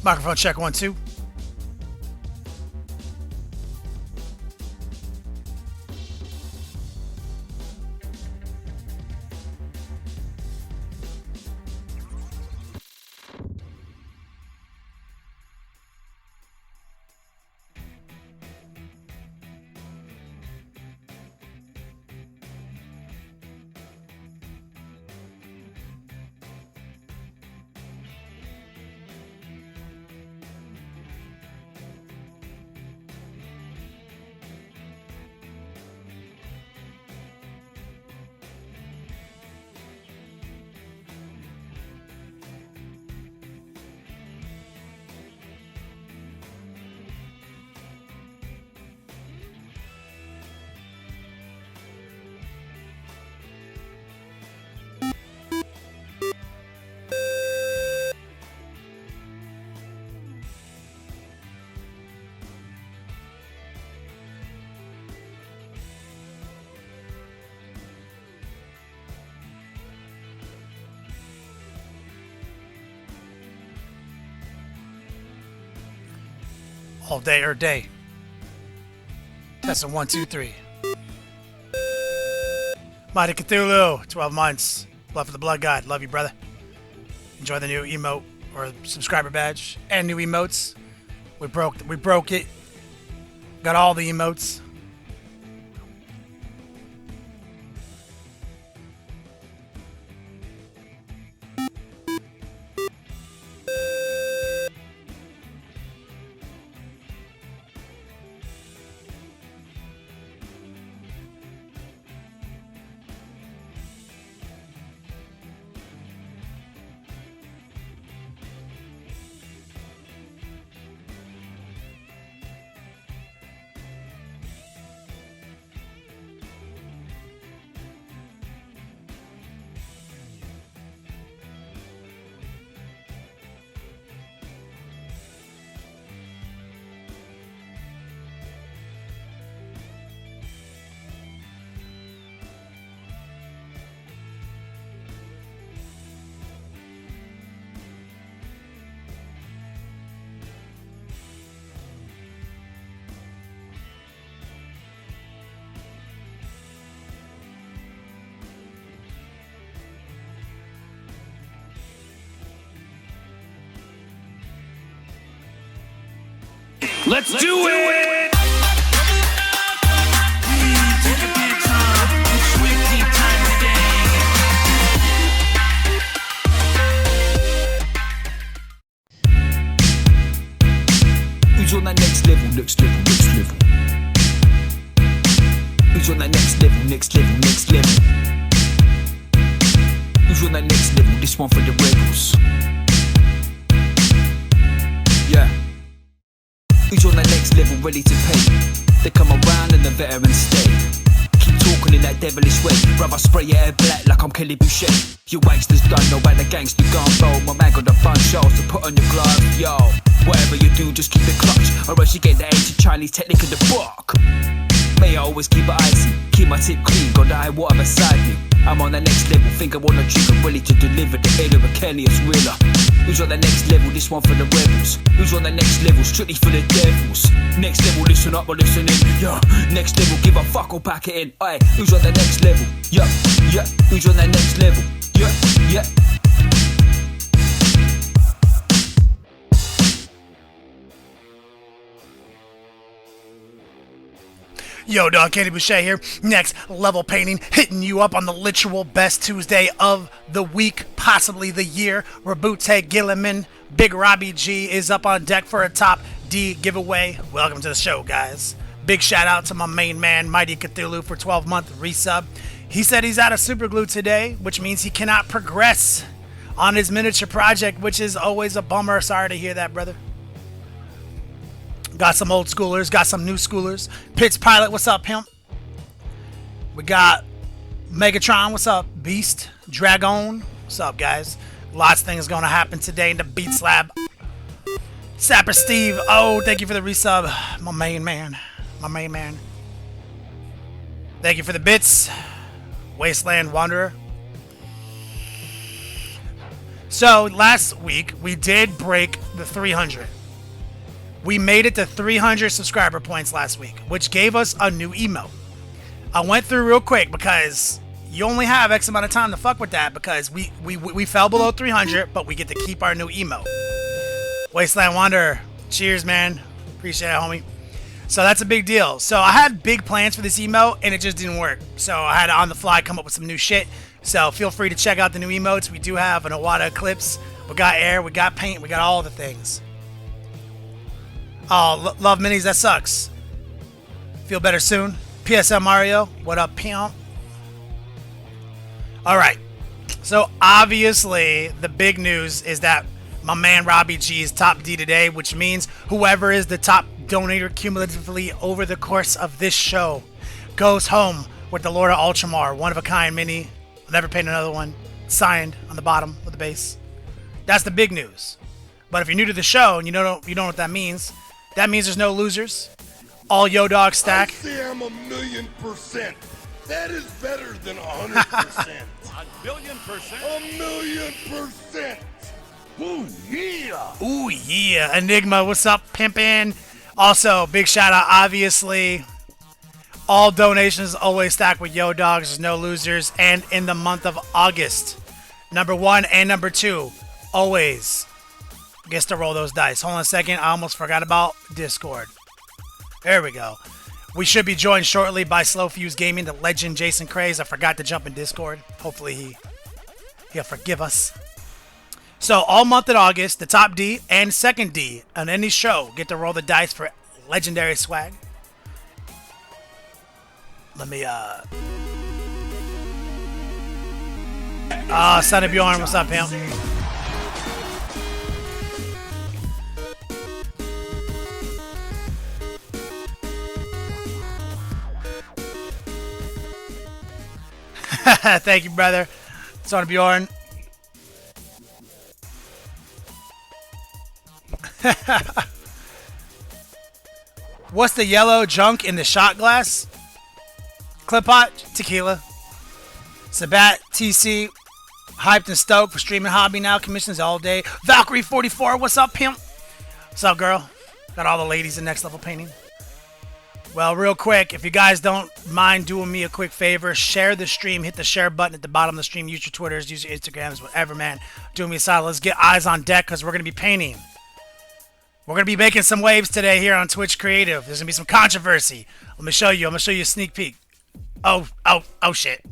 Microphone check 1 2. All day or day. Testing 1 2 3. Mighty Cthulhu, 12 months. Blood for the Blood God. Love you, brother. Enjoy the new emote or subscriber badge and new emotes. We broke it. Got all the emotes. Let's do it! Who's on that next level, next level, next level? Who's on that next level, next level, next level? Who's on that next level, this one for the rebels? Yeah. Who's on that next level, ready to pay? They come around and the veterans stay. Keep talking in that devilish way. Brother, spray your hair black like I'm Kelly Boucher. You wanksters don't know about the gangster gun bowl. My man got a bunch shows to put on your gloves, yo. Whatever you do, just keep it clutch, or else you get the ancient Chinese technique in the book. May I always keep it icy, keep my tip clean, got the high water beside me. I'm on the next level, think I want a trigger, ready to deliver the head of a Kenny's realer. Who's on the next level, this one for the rebels? Who's on the next level, strictly for the devils? Next level, listen up or listen in, yeah. Next level, give a fuck or pack it in, aye. Who's on the next level, yeah, yeah. Who's on the next level, yeah, yeah. Yo, dog, Kenny Boucher here. Next level painting, hitting you up on the literal best Tuesday of the week, possibly the year. Rabute Gilliman, Big Robbie G is up on deck for a top D giveaway. Welcome to the show, guys. Big shout out to my main man, Mighty Cthulhu, for 12-month resub. He said he's out of super glue today, which means he cannot progress on his miniature project, which is always a bummer. Sorry to hear that, brother. Got some old schoolers, got some new schoolers. Pitts Pilot, what's up, pimp? We got Megatron, what's up? Beast, Dragon, what's up, guys? Lots of things gonna happen today in the Beat Slab. Sapper Steve, oh, thank you for the resub. My main man. Thank you for the bits. Wasteland Wanderer. So last week we did break the 300. We made it to 300 subscriber points last week, which gave us a new emote. I went through real quick because you only have X amount of time to fuck with that because we fell below 300, but we get to keep our new emote. Wasteland Wanderer, cheers, man. Appreciate it, homie. So that's a big deal. So I had big plans for this emote, and it just didn't work. So I had to on the fly come up with some new shit. So feel free to check out the new emotes. We do have an Iwata Eclipse. We got air, we got paint, we got all the things. Oh, love minis, that sucks. Feel better soon. PSL Mario, what up, pimp? Alright, so obviously the big news is that my man Robbie G is top D today, which means whoever is the top donator cumulatively over the course of this show goes home with the Lord of Ultramar, one-of-a-kind mini. I'll never paint another one. Signed on the bottom of the base. That's the big news. But if you're new to the show and you don't know what that means there's no losers. All Yo Dog stack. I say I'm 1,000,000%. That is better than 100%. 1,000,000%. 1,000,000%. Ooh yeah. Ooh yeah. Enigma, what's up, pimpin'? Also, big shout out, obviously. All donations always stack with Yo Dogs. There's no losers. And in the month of August, number 1 and number 2 always gets to roll those dice. Hold on a second. I almost forgot about Discord. There we go. We should be joined shortly by Slow Fuse Gaming, the legend Jason Craze. I forgot to jump in Discord. Hopefully he'll forgive us. So all month in August, the top D and second D on any show get to roll the dice for legendary swag. Let me Sonny Bjorn, what's up, pimp? Thank you, brother. Sonny Bjorn. What's the yellow junk in the shot glass? Clip pot, tequila. Sabat, TC, hyped and stoked for streaming hobby now. Commissions all day. Valkyrie 44, what's up, pimp? What's up, girl? Got all the ladies in next level painting. Well, real quick, if you guys don't mind doing me a quick favor, share the stream. Hit the share button at the bottom of the stream. Use your Twitters, use your Instagrams, whatever, man. Do me a solid. Let's get eyes on deck because we're going to be painting. We're going to be making some waves today here on Twitch Creative. There's going to be some controversy. Let me show you. I'm going to show you a sneak peek. Oh, shit.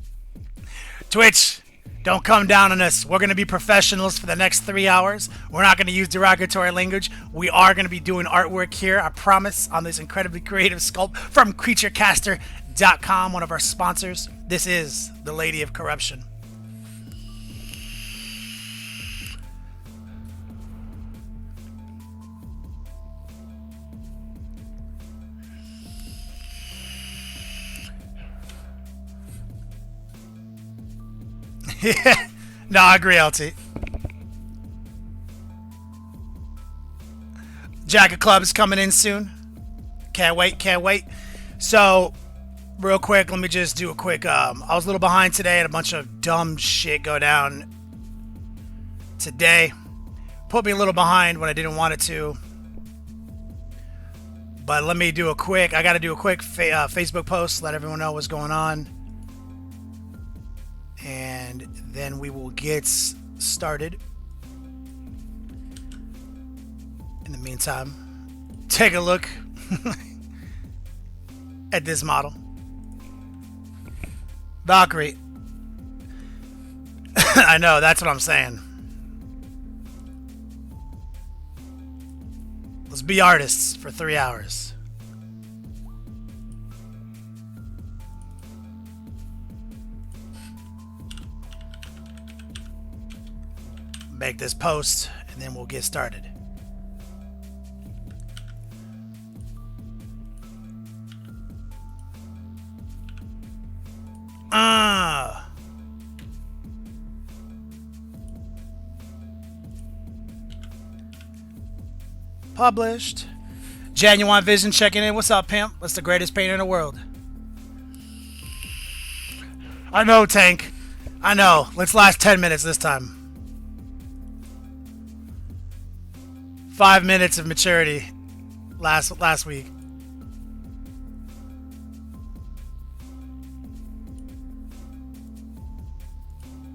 Twitch, don't come down on us. We're going to be professionals for the next 3 hours. We're not going to use derogatory language. We are going to be doing artwork here, I promise, on this incredibly creative sculpt from CreatureCaster.com, one of our sponsors. This is the Lady of Corruption. No, I agree, LT. Jacket Club is coming in soon. Can't wait. So, real quick, let me just do a quick, I was a little behind today. Had a bunch of dumb shit go down today. Put me a little behind when I didn't want it to. But let me do a quick, I got to do a quick Facebook post, let everyone know what's going on. And then we will get started. In the meantime, take a look at this model. Valkyrie. I know, that's what I'm saying. Let's be artists for 3 hours. Make this post and then we'll get started. Published. Genuine Vision checking in. What's up, pimp? What's the greatest painter in the world? I know, Tank. I know. Let's last 10 minutes this time. 5 minutes of maturity last week.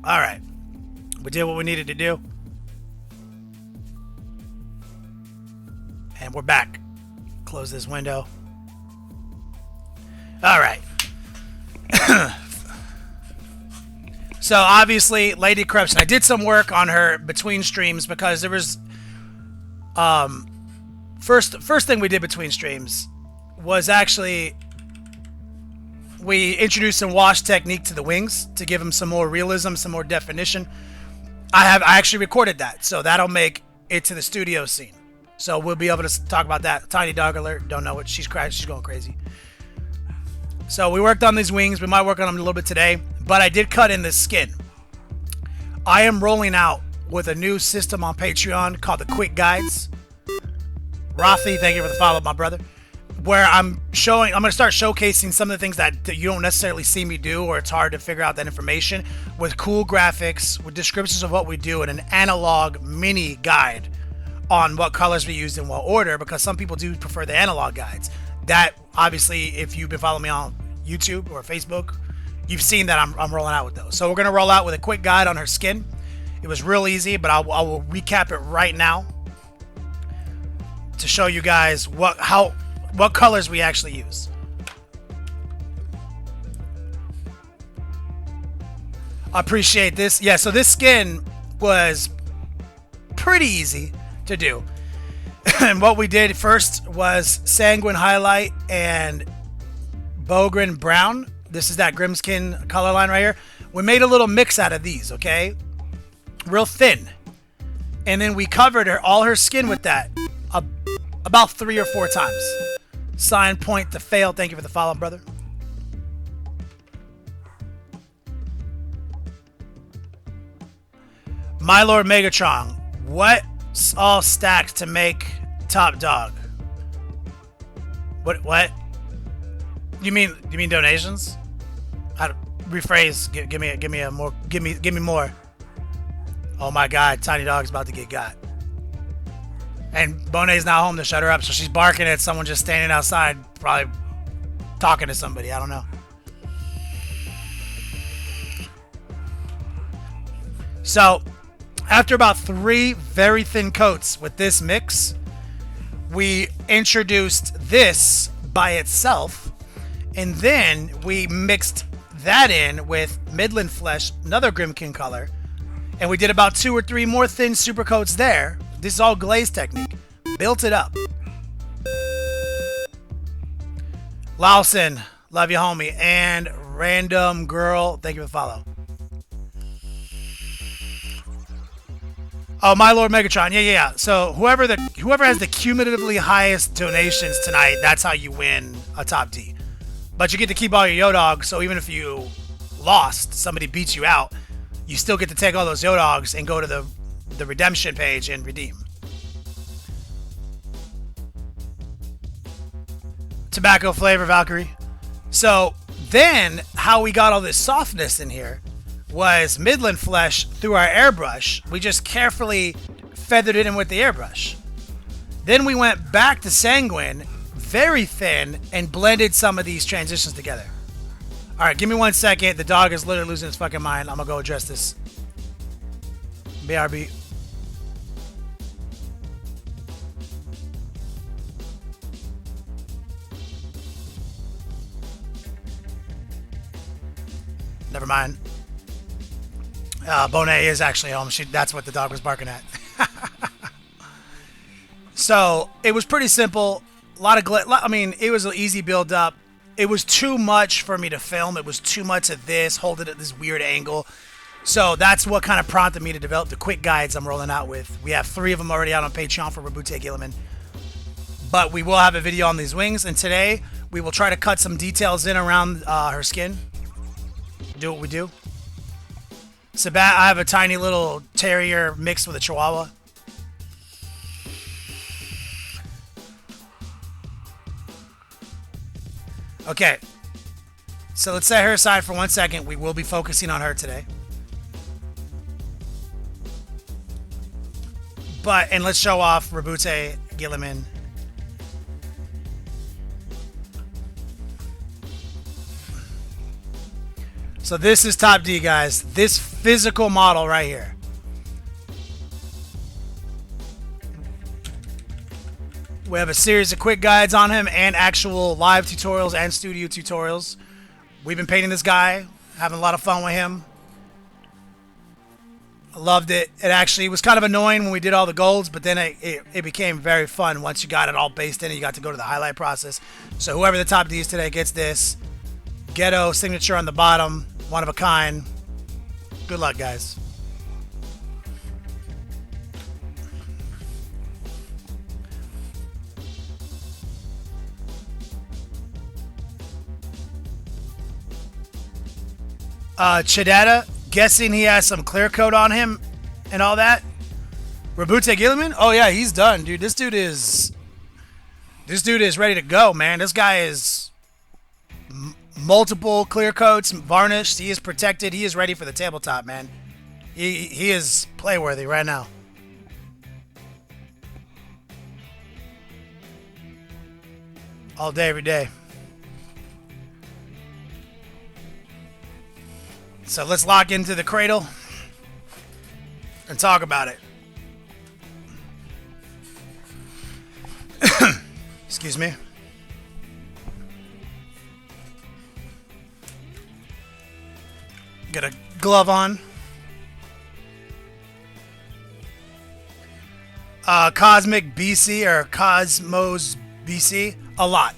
All right, we did what we needed to do, and we're back. Close this window. All right. So obviously, Lady Corruption. I did some work on her between streams because there was first thing we did between streams was actually we introduced some wash technique to the wings to give them some more realism, some more definition. I actually recorded that, so that'll make it to the studio scene. So we'll be able to talk about that. Tiny dog alert. Don't know what she's going crazy. So we worked on these wings. We might work on them a little bit today, but I did cut in the skin. I am rolling out with a new system on Patreon called the Quick Guides. Rothy, thank you for the follow, my brother. Where I'm going to start showcasing some of the things that you don't necessarily see me do, or it's hard to figure out that information, with cool graphics, with descriptions of what we do, and an analog mini guide on what colors we use in what order, because some people do prefer the analog guides. That, obviously, if you've been following me on YouTube or Facebook, you've seen that I'm rolling out with those. So we're going to roll out with a quick guide on her skin. It was real easy, but I will recap it right now to show you guys what colors we actually use. I appreciate this. Yeah, so this skin was pretty easy to do. And what we did first was Sanguine Highlight and Bogren Brown. This is that Grimskin color line right here. We made a little mix out of these, okay? Real thin. And then we covered all her skin with that about 3 or 4 times. Sign point to fail. Thank you for the follow, brother. My Lord Megatron, what's all stacked to make top dog? What? You mean donations? Rephrase. Give me more. Oh my God, Tiny Dog's about to get got. And Bonet's not home to shut her up, so she's barking at someone just standing outside, probably talking to somebody. I don't know. So, after about 3 very thin coats with this mix, we introduced this by itself, and then we mixed that in with Midland Flesh, another Grimkin color, and we did about 2 or 3 more thin super coats there. This is all glaze technique. Built it up. Lawson, love you, homie. And Random Girl, thank you for the follow. Oh, My Lord Megatron, yeah. So whoever has the cumulatively highest donations tonight, that's how you win a top D. But you get to keep all your Yo-Dogs, so even if you lost, somebody beats you out, you still get to take all those Yo-Dogs and go to the redemption page and redeem. Tobacco flavor, Valkyrie. So then how we got all this softness in here was Midland Flesh through our airbrush. We just carefully feathered it in with the airbrush. Then we went back to Sanguine, very thin, and blended some of these transitions together. All right, give me 1 second. The dog is literally losing his fucking mind. I'm gonna go address this. BRB. Never mind. Bonet is actually home. That's what the dog was barking at. So it was pretty simple. A lot of it was an easy build up. It was too much for me to film. It was too much of this, hold it at this weird angle. So that's what kind of prompted me to develop the quick guides I'm rolling out with. We have 3 of them already out on Patreon for Rabute Gilliman. But we will have a video on these wings, and today we will try to cut some details in around her skin. Do what we do. I have a tiny little terrier mixed with a chihuahua. Okay. So let's set her aside for 1 second. We will be focusing on her today. And let's show off Rabute Gilliman. So this is Top D, guys. This physical model right here. We have a series of quick guides on him and actual live tutorials and studio tutorials. We've been painting this guy, having a lot of fun with him. I loved it. It actually was kind of annoying when we did all the golds, but then it became very fun once you got it all based in and you got to go to the highlight process. So whoever the Top D is today gets this. Ghetto signature on the bottom. One of a kind. Good luck, guys. Chidetta, guessing he has some clear coat on him and all that. Rabute Gilliman? Oh yeah, he's done, dude. This dude is ready to go, man. This guy is multiple clear coats, varnished. He is protected. He is ready for the tabletop, man. He is playworthy right now. All day, every day. So let's lock into the cradle and talk about it. Excuse me. Get a glove on. Cosmic BC or Cosmos BC, a lot.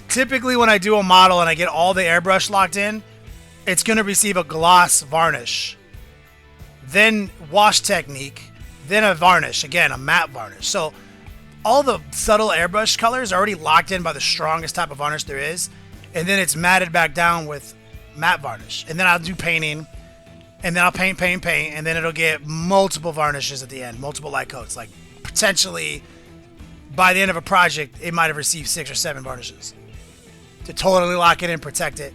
Typically when I do a model and I get all the airbrush locked in, it's going to receive a gloss varnish, then wash technique, then a varnish, again, a matte varnish. So all the subtle airbrush colors are already locked in by the strongest type of varnish there is, and then it's matted back down with matte varnish. And then I'll do painting, and then I'll paint, and then it'll get multiple varnishes at the end, multiple light coats. Like, potentially, by the end of a project, it might have received 6 or 7 varnishes to totally lock it in, protect it.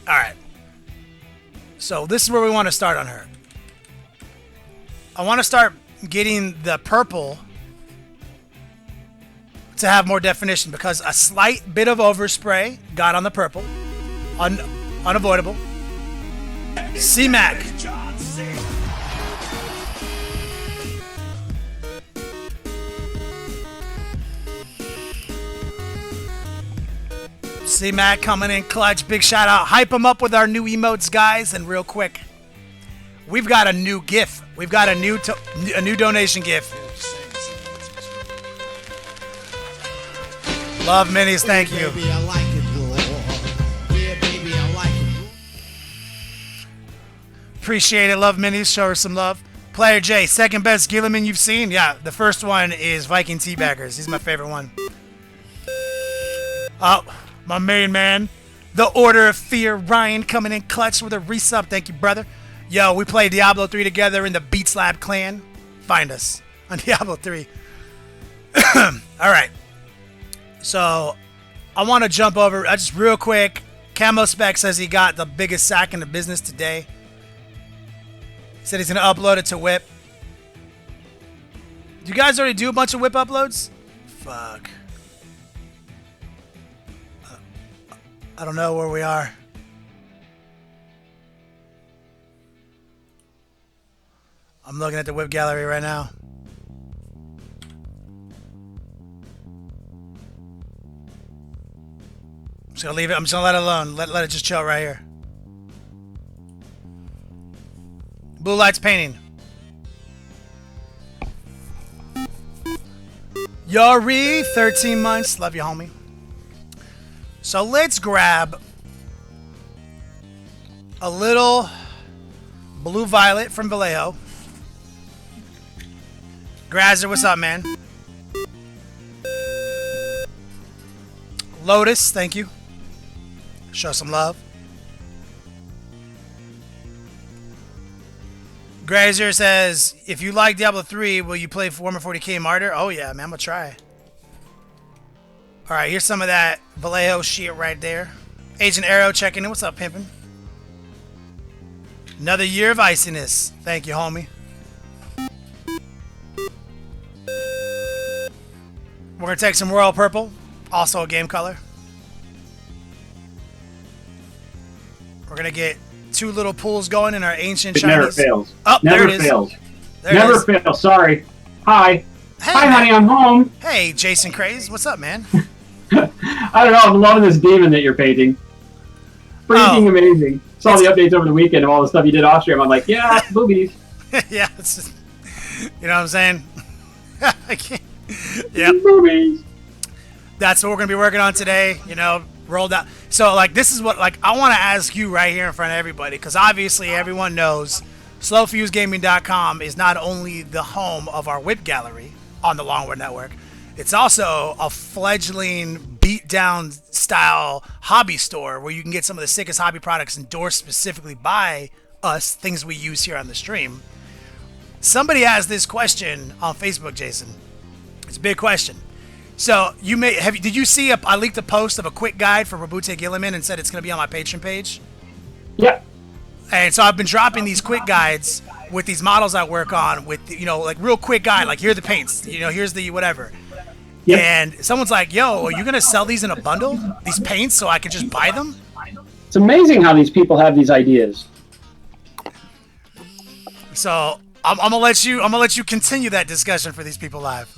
Alright, so this is where we want to start on her. I want to start getting the purple to have more definition because a slight bit of overspray got on the purple. Unavoidable. C-Mac. C-Mac coming in clutch. Big shout out. Hype them up with our new emotes, guys. And real quick, we've got a new GIF. We've got a new donation GIF. Love minis, thank you. Baby, I like it raw. Yeah, baby, I like it. Appreciate it. Love minis. Show her some love. Player J, second best Gilliman you've seen? Yeah, the first one is Viking Teabaggers. He's my favorite one. Oh, my main man. The Order of Fear, Ryan, coming in clutch with a resub. Thank you, brother. Yo, we play Diablo 3 together in the Beats Lab clan. Find us on Diablo 3. Alright. So, I want to jump over, just real quick. Camo Spec says he got the biggest sack in the business today. He said he's going to upload it to Whip. Do you guys already do a bunch of Whip uploads? Fuck. I don't know where we are. I'm looking at the Whip gallery right now. I'm just gonna leave it. I'm just gonna let it alone. Let it just chill right here. Blue Lights Painting. Yari, 13 months. Love you, homie. So let's grab a little Blue Violet from Vallejo. Grazer, what's up, man? Lotus, thank you. Show some love. Grazer says, if you like Diablo 3, will you play Warhammer 40k Martyr? Oh yeah, man, I'm gonna try. All right, here's some of that Vallejo shit right there. Agent Arrow checking in. What's up, pimpin'? Another year of iciness. Thank you, homie. We're going to take some Royal Purple. Also a game color. We're going to get 2 little pools going in our ancient It Chinese. never fails. Oh, never there it is. fails. There it Never is. fails. Sorry. Hi. Hey, Hi, man. honey. I'm home. Hey, Jason Craze. What's up, man? I don't know. I'm loving this demon that you're painting. Freaking amazing. Saw the updates over the weekend of all the stuff you did off stream. I'm like, yeah, boobies. Yeah, it's just, you know what I'm saying? I can't. Yep. Boobies. That's what we're going to be working on today, you know, rolled out. So, like, this is what, like, I want to ask you right here in front of everybody, because obviously everyone knows slowfusegaming.com is not only the home of our whip gallery on the Longword Network, it's also a fledgling beat-down style hobby store where you can get some of the sickest hobby products endorsed specifically by us, things we use here on the stream. Somebody asked this question on Facebook, Jason. It's a big question. So did you see I leaked a post of a quick guide for Rabute Gilliman and said it's going to be on my Patreon page? Yep. And so I've been dropping these quick guides with these models I work on with, you know, like real quick guide, like here are the paints, you know, here's the whatever. Yep. And someone's like, yo, are you going to sell these in a bundle, these paints, so I can just buy them? It's amazing how these people have these ideas. So I'm gonna let you continue that discussion for these people live.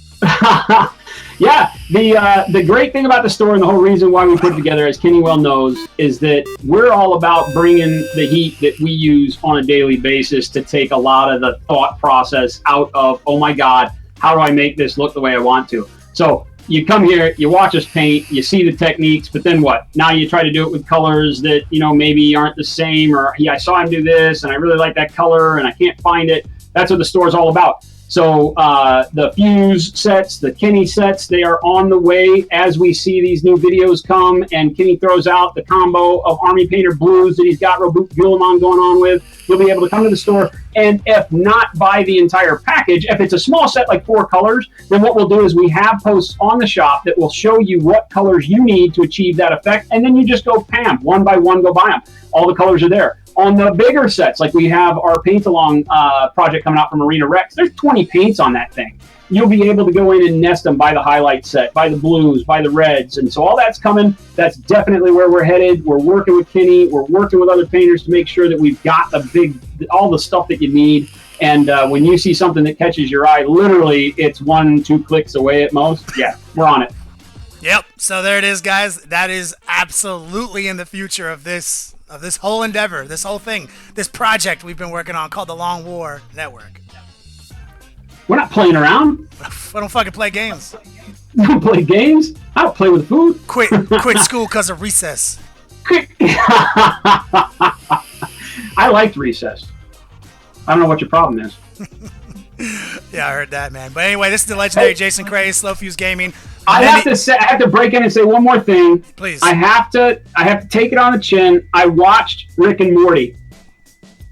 Yeah, the great thing about the store and the whole reason why we put it together, as Kenny well knows, is that we're all about bringing the heat that we use on a daily basis to take a lot of the thought process out of, oh my God, how do I make this look the way I want to? So you come here, you watch us paint, you see the techniques, but then what? Now you try to do it with colors that, you know, maybe aren't the same, or yeah, I saw him do this and I really like that color and I can't find it. That's what the store is all about. So the Fuse sets, the Kenny sets, they are on the way as we see these new videos come, and Kenny throws out the combo of Army Painter Blues that he's got Robert Guillemon going on with. You'll be able to come to the store, and if not buy the entire package, if it's a small set like 4 colors, then what we'll do is we have posts on the shop that will show you what colors you need to achieve that effect, and then you just go pam, one by one, go buy them. All the colors are there. On the bigger sets, like we have our paint along project coming out from Arena Rex, there's 20 paints on that thing. You'll be able to go in and nest them by the highlight set, by the blues, by the reds. And so all that's coming. That's definitely where we're headed. We're working with Kenny. We're working with other painters to make sure that we've got all the stuff that you need. And when you see something that catches your eye, literally it's 1-2 clicks away at most. Yeah, we're on it. Yep. So there it is, guys. That is absolutely in the future of this whole endeavor, this whole thing, this project we've been working on called the Long War Network. We're not playing around. We don't fucking play games. We don't play games. I don't play with food. Quit school because of recess. I liked recess. I don't know what your problem is. Yeah, I heard that, man. But anyway, this is the legendary Jason Craze, Slow Fuse Gaming. I have to break in and say one more thing. Please. I have to take it on the chin. I watched Rick and Morty.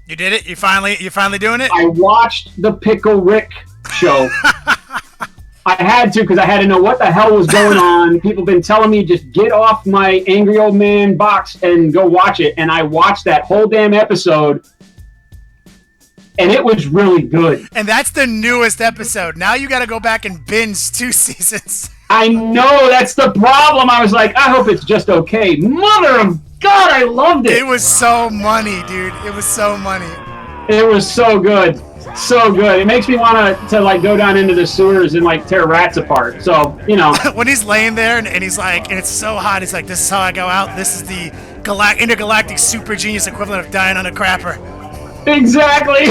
You did it? You finally doing it? I watched the Pickle Rick show. I had to, because I had to know what the hell was going on. People have been telling me, just get off my angry old man box and go watch it. And I watched that whole damn episode. And it was really good. And that's the newest episode. Now you got to go back and binge 2 seasons. I know, that's the problem. I was like, I hope it's just okay. Mother of God, I loved it. It was so money, dude. It was so money. It was so good. So good. It makes me want to like go down into the sewers and like tear rats apart. So, you know. When he's laying there and he's like, and it's so hot, he's like, this is how I go out. This is the intergalactic super genius equivalent of dying on a crapper. Exactly.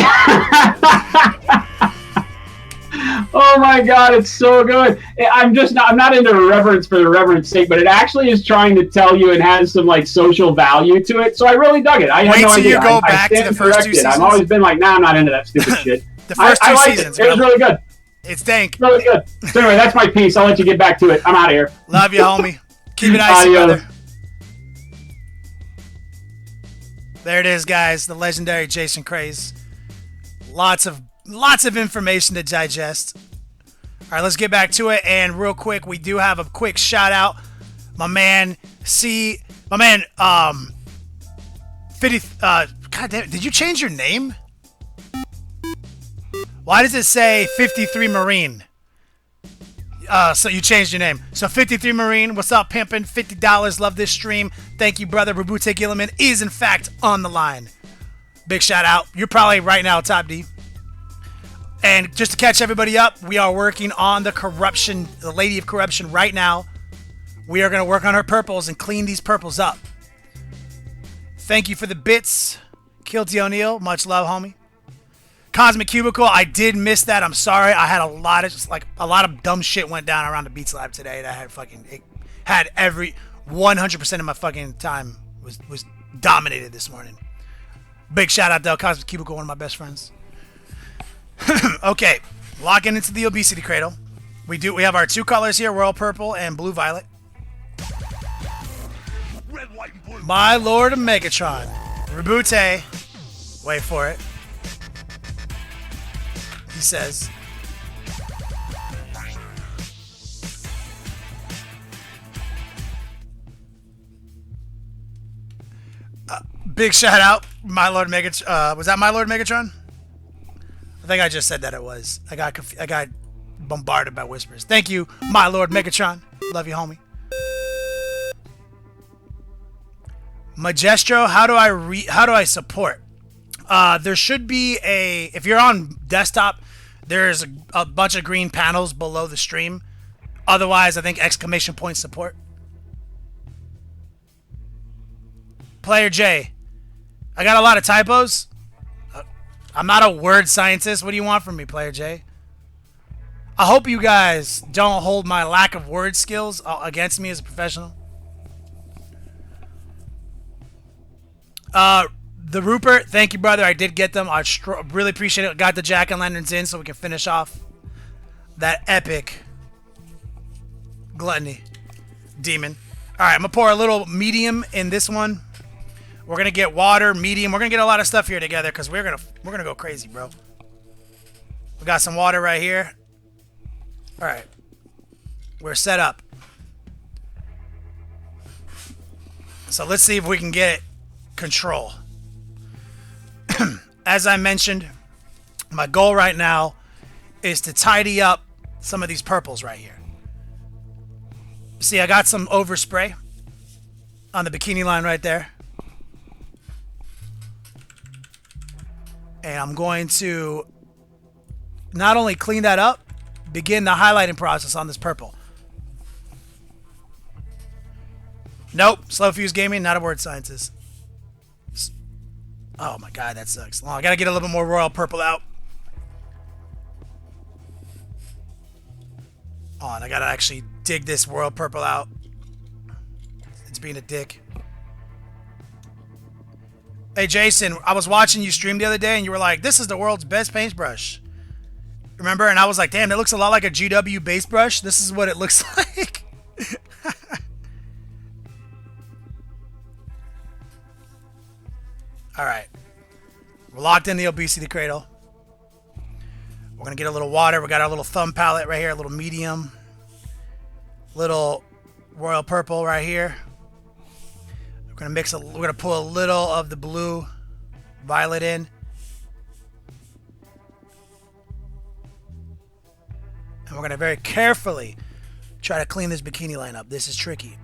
Oh my God, it's so good. I'm not into reverence for the reverence sake, but it actually is trying to tell you and has some like social value to it. So I really dug it. I had no idea. Wait till you go back to the first 2 seasons. I've always been like, nah, I'm not into that stupid shit. The first I 2 liked seasons. It was really good. It's dank. Really good. So anyway, that's my piece. I'll let you get back to it. I'm out of here. Love you, homie. Keep it icy, brother. There it is, guys. The legendary Jason Craze. Lots of information to digest. All right, let's get back to it. And real quick, we do have a quick shout out My man, my man, 50, God damn it, did you change your name? Why does it say 53 Marine? So you changed your name. So 53 Marine, what's up, pimpin'? $50, love this stream. Thank you, brother. Rabute Gilliman is, in fact, on the line. Big shout out. You're probably right now top D. And just to catch everybody up, we are working on the corruption, the Lady of Corruption right now. We are going to work on her purples and clean these purples up. Thank you for the bits. Kilty O'Neill, much love, homie. Cosmic Cubicle, I did miss that. I'm sorry. I had a lot of dumb shit went down around the Beats Lab today that had every 100% of my fucking time was dominated this morning. Big shout out though, Cosmic Cubicle, one of my best friends. Okay, locking into the obesity cradle. We have our two colors here, royal purple and blue violet. Red, white, and blue. My Lord of Megatron. Rabute. Wait for it. He says, big shout out, My Lord Megatron. Was that My Lord Megatron? I think I just said that it was. I got bombarded by whispers. Thank you, My Lord Megatron. Love you, homie. Magestro, how do I support? There should be if you're on desktop, there's a bunch of green panels below the stream. Otherwise, I think exclamation point support. Player J, I got a lot of typos. I'm not a word scientist. What do you want from me, Player J? I hope you guys don't hold my lack of word skills against me as a professional. The Rupert, thank you, brother. I did get them. I really appreciate it. Got the jack-o'-lanterns in so we can finish off that epic gluttony demon. All right, I'm going to pour a little medium in this one. We're going to get water, medium. We're going to get a lot of stuff here together because we're gonna go crazy, bro. We got some water right here. All right. We're set up. So let's see if we can get control. As I mentioned, my goal right now is to tidy up some of these purples right here. See, I got some overspray on the bikini line right there. And I'm going to not only clean that up, begin the highlighting process on this purple. Nope, Slow Fuse Gaming, not a word scientist. Oh my god, that sucks. Oh, I gotta get a little bit more royal purple out. Oh, and I gotta actually dig this royal purple out. It's being a dick. Hey Jason, I was watching you stream the other day and you were like, this is the world's best paintbrush. Remember? And I was like, damn, that looks a lot like a GW base brush. This is what it looks like. Alright. We're locked in the obesity cradle. We're going to get a little water. We got our little thumb palette right here. A little medium. Little royal purple right here. We're going to mix we're going to pull a little of the blue violet in. And we're going to very carefully try to clean this bikini line up. This is tricky.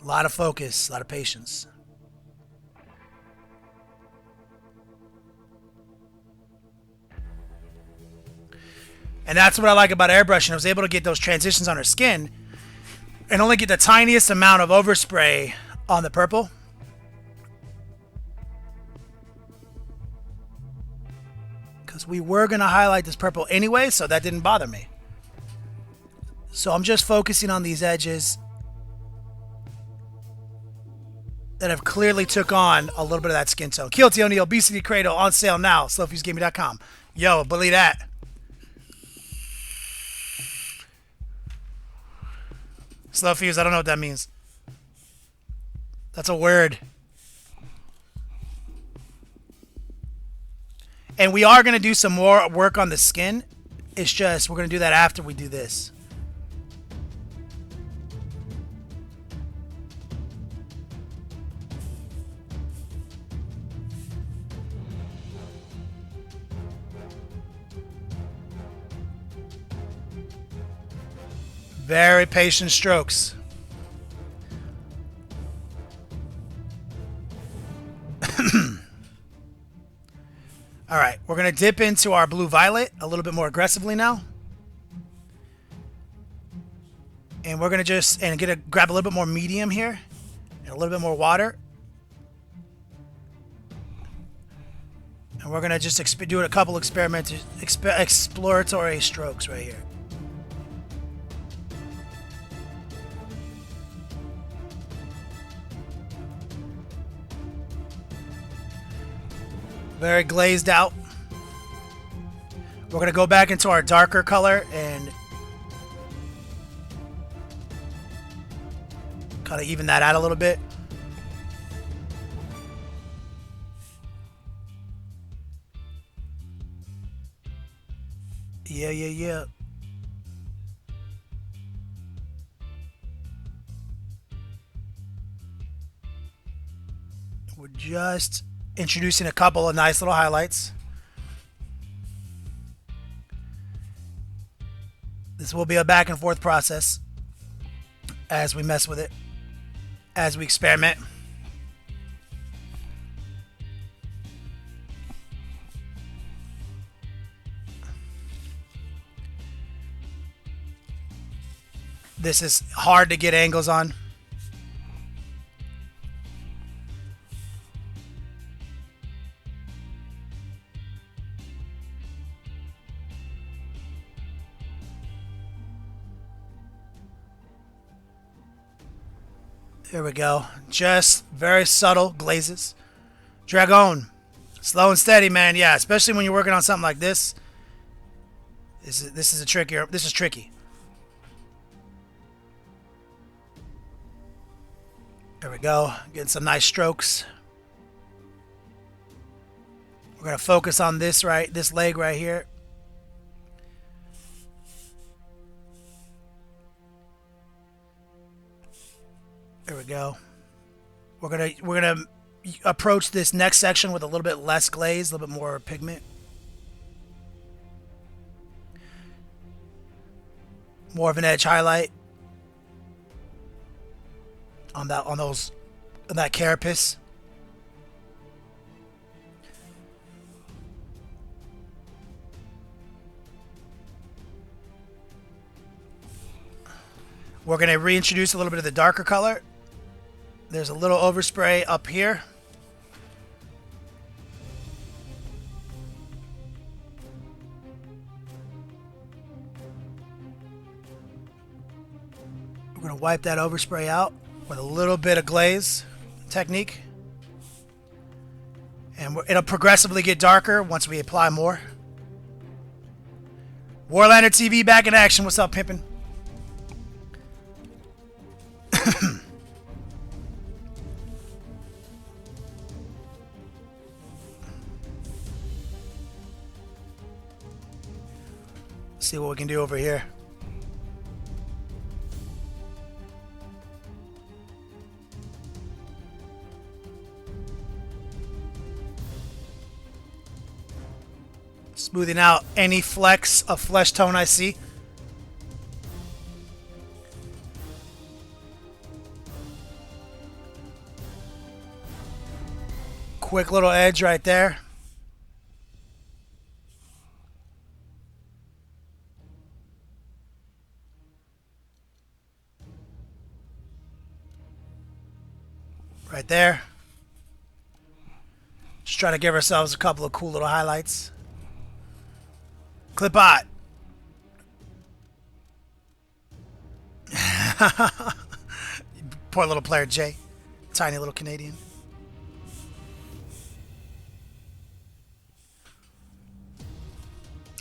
A lot of focus, a lot of patience. And that's what I like about airbrushing. I was able to get those transitions on her skin and only get the tiniest amount of overspray on the purple. Because we were going to highlight this purple anyway, so that didn't bother me. So I'm just focusing on these edges that have clearly took on a little bit of that skin tone. Kilty O'Neill, Obesity Cradle, on sale now. SlowFuseGaming.com. Yo, believe that. Slow Fuse, I don't know what that means. That's a word. And we are going to do some more work on the skin. It's just, we're going to do that after we do this. Very patient strokes. All right, we're going to dip into our blue violet a little bit more aggressively now. And we're going to just grab a little bit more medium here and a little bit more water. And we're going to just do a couple exploratory strokes right here. Very glazed out. We're going to go back into our darker color and kind of even that out a little bit. Yeah. We're just introducing a couple of nice little highlights. This will be a back and forth process as we mess with it, as we experiment. This is hard to get angles on. There we go. Just very subtle glazes. Dragon. Slow and steady, man. Yeah, especially when you're working on something like this. This is tricky. There we go. Getting some nice strokes. We're gonna focus on this leg right here. There we go. We're gonna approach this next section with a little bit less glaze, a little bit more pigment. More of an edge highlight on that carapace. We're gonna reintroduce a little bit of the darker color. There's a little overspray up here. We're going to wipe that overspray out with a little bit of glaze technique. And it'll progressively get darker once we apply more. Warlander TV back in action. What's up, pimpin'? See what we can do over here. Smoothing out any flecks of flesh tone I see. Quick little edge right there. Right there. Just trying to give ourselves a couple of cool little highlights. Clip art. Poor little player Jay. Tiny little Canadian.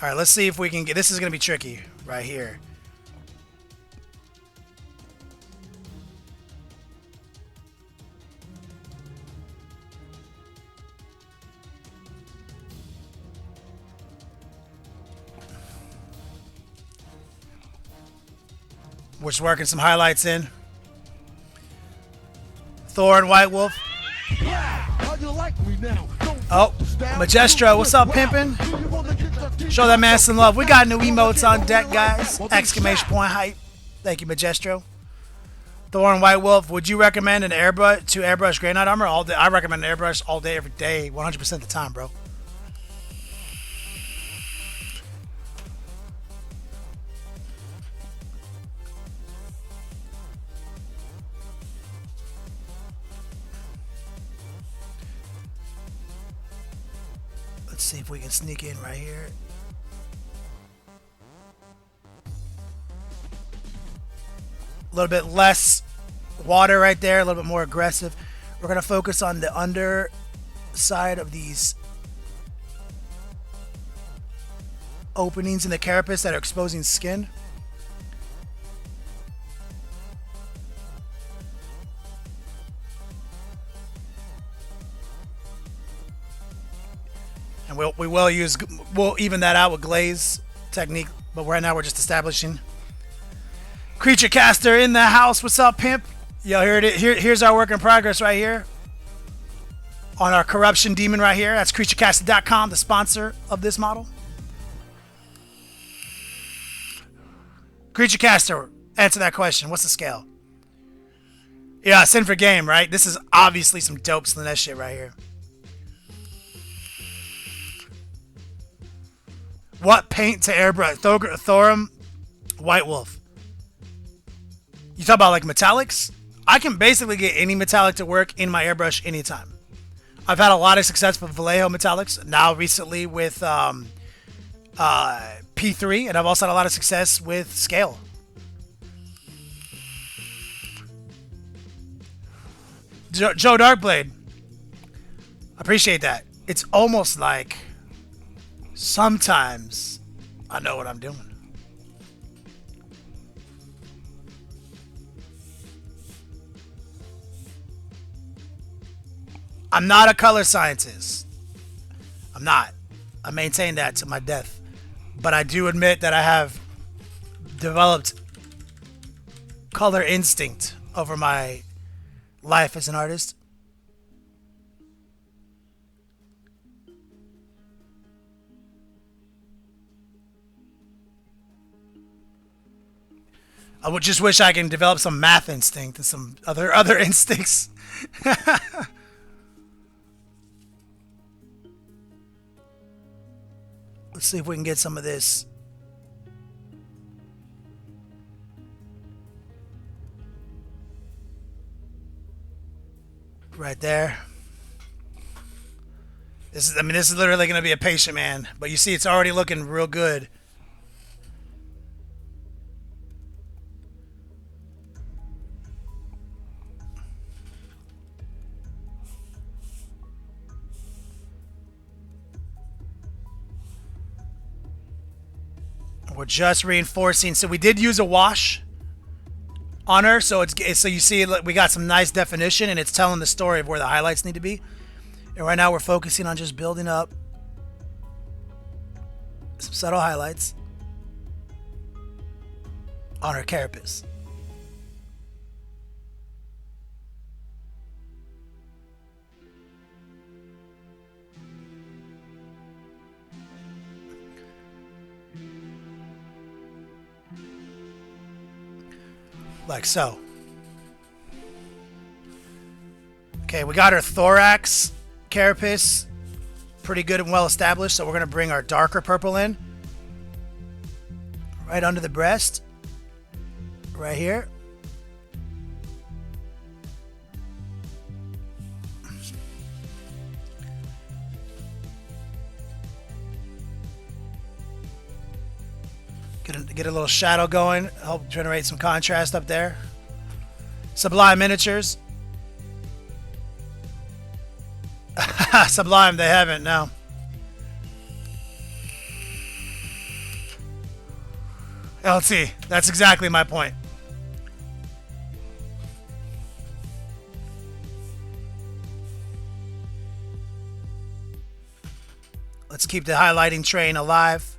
Alright, let's see if we can get... This is going to be tricky right here. We're just working some highlights in. Thor and White Wolf. Oh, Majestro, what's up, pimpin'? Show that man some love. We got new emotes on deck, guys. Exclamation point hype. Thank you, Majestro. Thor and White Wolf, would you recommend an airbrush to airbrush Grey Knight armor all day? I recommend an airbrush all day, every day, 100% of the time, bro. Let's see if we can sneak in right here. A little bit less water right there, a little bit more aggressive. We're going to focus on the underside of these openings in the carapace that are exposing skin. And we'll even that out with glaze technique, but right now we're just establishing. Creature Caster in the house. What's up, pimp? Yo, here's our work in progress right here. On our corruption demon right here. That's creaturecaster.com, the sponsor of this model. Creature Caster, answer that question. What's the scale? Yeah, sin for game, right? This is obviously some dope Slanesh shit right here. What paint to airbrush? Thorum, White Wolf. You talk about like metallics? I can basically get any metallic to work in my airbrush anytime. I've had a lot of success with Vallejo metallics. Now recently with P3, and I've also had a lot of success with scale. Joe Darkblade. Appreciate that. It's almost like sometimes I know what I'm doing. I'm not a color scientist. I'm not. I maintain that to my death. But I do admit that I have developed color instinct over my life as an artist. I would just wish I can develop some math instinct and some other instincts. Let's see if we can get some of this. Right there. This is literally going to be a patient man, but you see it's already looking real good. We're just reinforcing. So we did use a wash on her, so you see we got some nice definition, and it's telling the story of where the highlights need to be. And right now we're focusing on just building up some subtle highlights on her carapace. Like so. Okay, we got our thorax carapace pretty good and well established, so we're going to bring our darker purple in. Right under the breast. Right here. Get a little shadow going, help generate some contrast up there. Sublime miniatures. Sublime, they haven't, no. LT, that's exactly my point. Let's keep the highlighting train alive.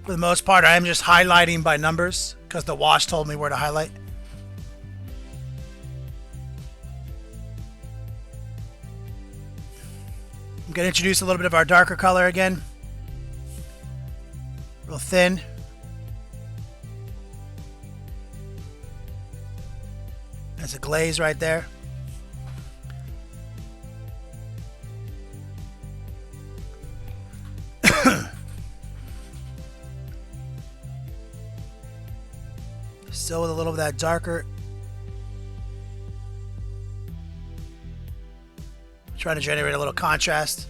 For the most part, I am just highlighting by numbers because the wash told me where to highlight. I'm going to introduce a little bit of our darker color again. Real thin. There's a glaze right there. Still with a little of that darker. Trying to generate a little contrast.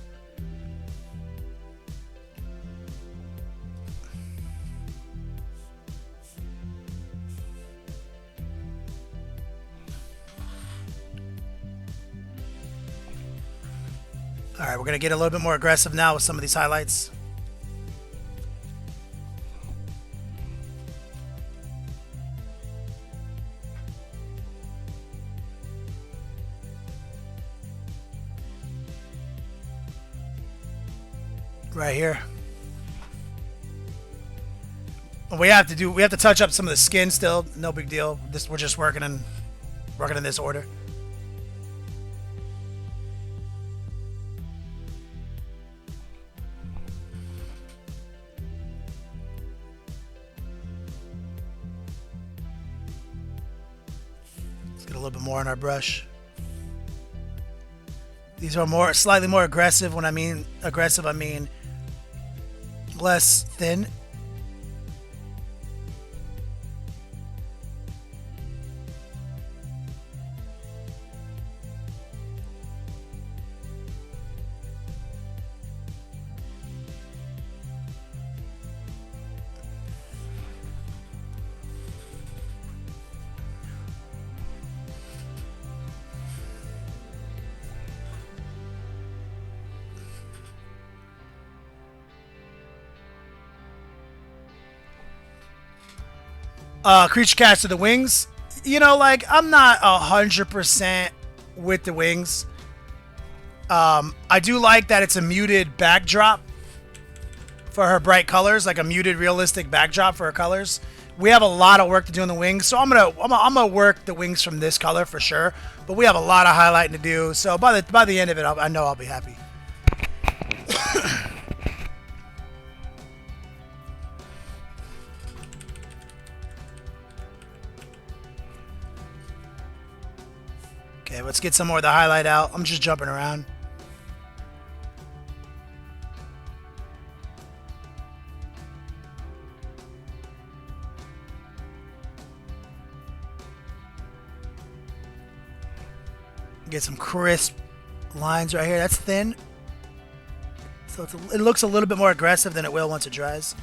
All right, we're going to get a little bit more aggressive now with some of these highlights. Right here. We have to touch up some of the skin still. No big deal. We're just working in this order. Let's get a little bit more on our brush. These are slightly more aggressive. When I mean aggressive, I mean less thin. Creature cast of the wings. You know, like, I'm not 100% with the wings. I do like that it's a muted backdrop for her bright colors, like a muted realistic backdrop for her colors. We have a lot of work to do on the wings, so I'm gonna work the wings from this color for sure. But we have a lot of highlighting to do, so by the end of it, I know I'll be happy. Okay, let's get some more of the highlight out. I'm just jumping around. Get some crisp lines right here. That's thin. So it looks a little bit more aggressive than it will once it dries.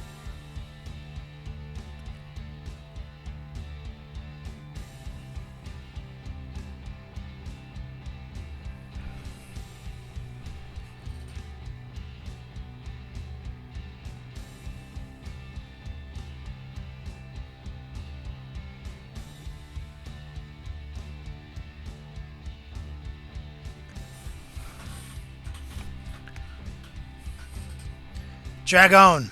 Dragon.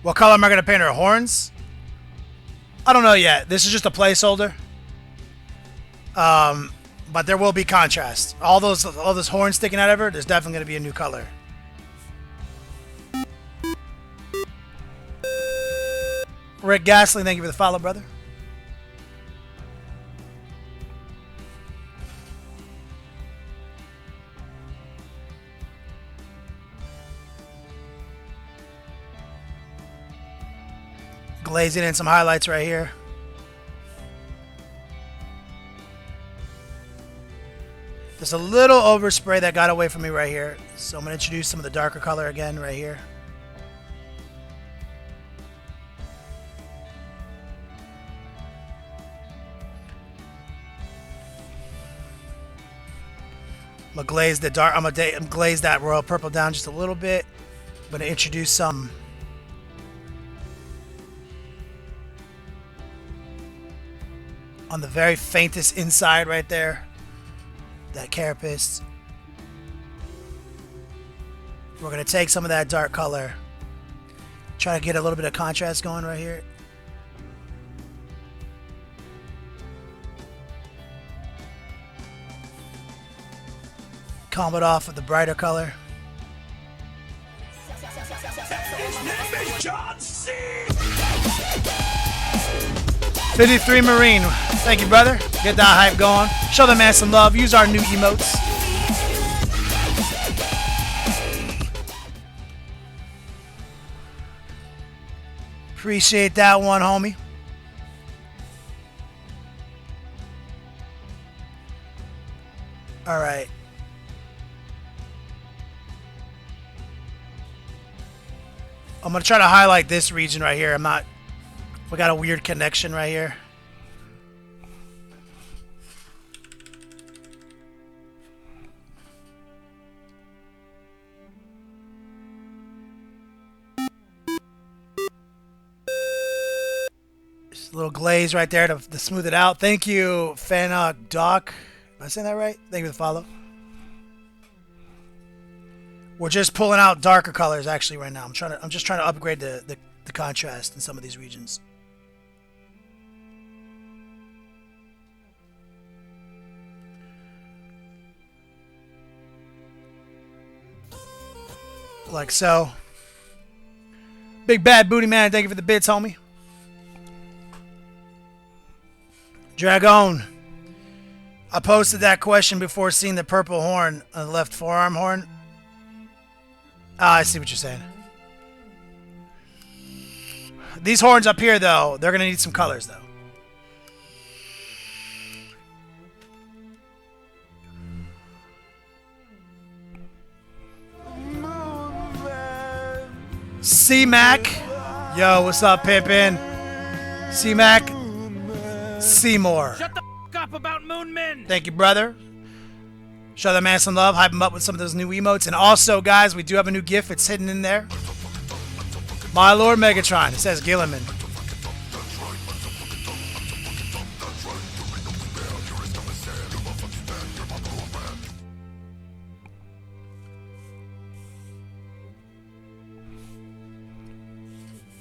What color am I going to paint her horns? I don't know yet. This is just a placeholder. But there will be contrast. All those horns sticking out of her, there's definitely going to be a new color. Rick Gasly, thank you for the follow, brother. Glazing in some highlights right here. There's a little overspray that got away from me right here. So I'm going to introduce some of the darker color again right here. I'm going to glaze that royal purple down just a little bit. I'm going to introduce some on the very faintest inside right there, that carapace. We're going to take some of that dark color, Try to get a little bit of contrast going right here. Calm it off with the brighter color. John C. 53 Marine. Thank you, brother. Get that hype going. Show the man some love. Use our new emotes. Appreciate that one, homie. All right. I'm going to try to highlight this region right here. We got a weird connection right here. Just a little glaze right there to smooth it out. Thank you, Fanok Doc. Am I saying that right? Thank you for the follow. We're just pulling out darker colors actually right now. I'm just trying to upgrade the contrast in some of these regions. Like so. Big Bad Booty Man, thank you for the bits, homie. Dragon. I posted that question before seeing the purple horn on the left forearm horn. Ah, I see what you're saying. These horns up here, though, they're going to need some colors, though. C-Mac. Yo, what's up, Pimpin'? C-Mac. Seymour. Shut the f up about Moon Men. Thank you, brother. Show that man some love. Hype him up with some of those new emotes. And also, guys, we do have a new GIF. It's hidden in there. My Lord Megatron. It says Gilliman.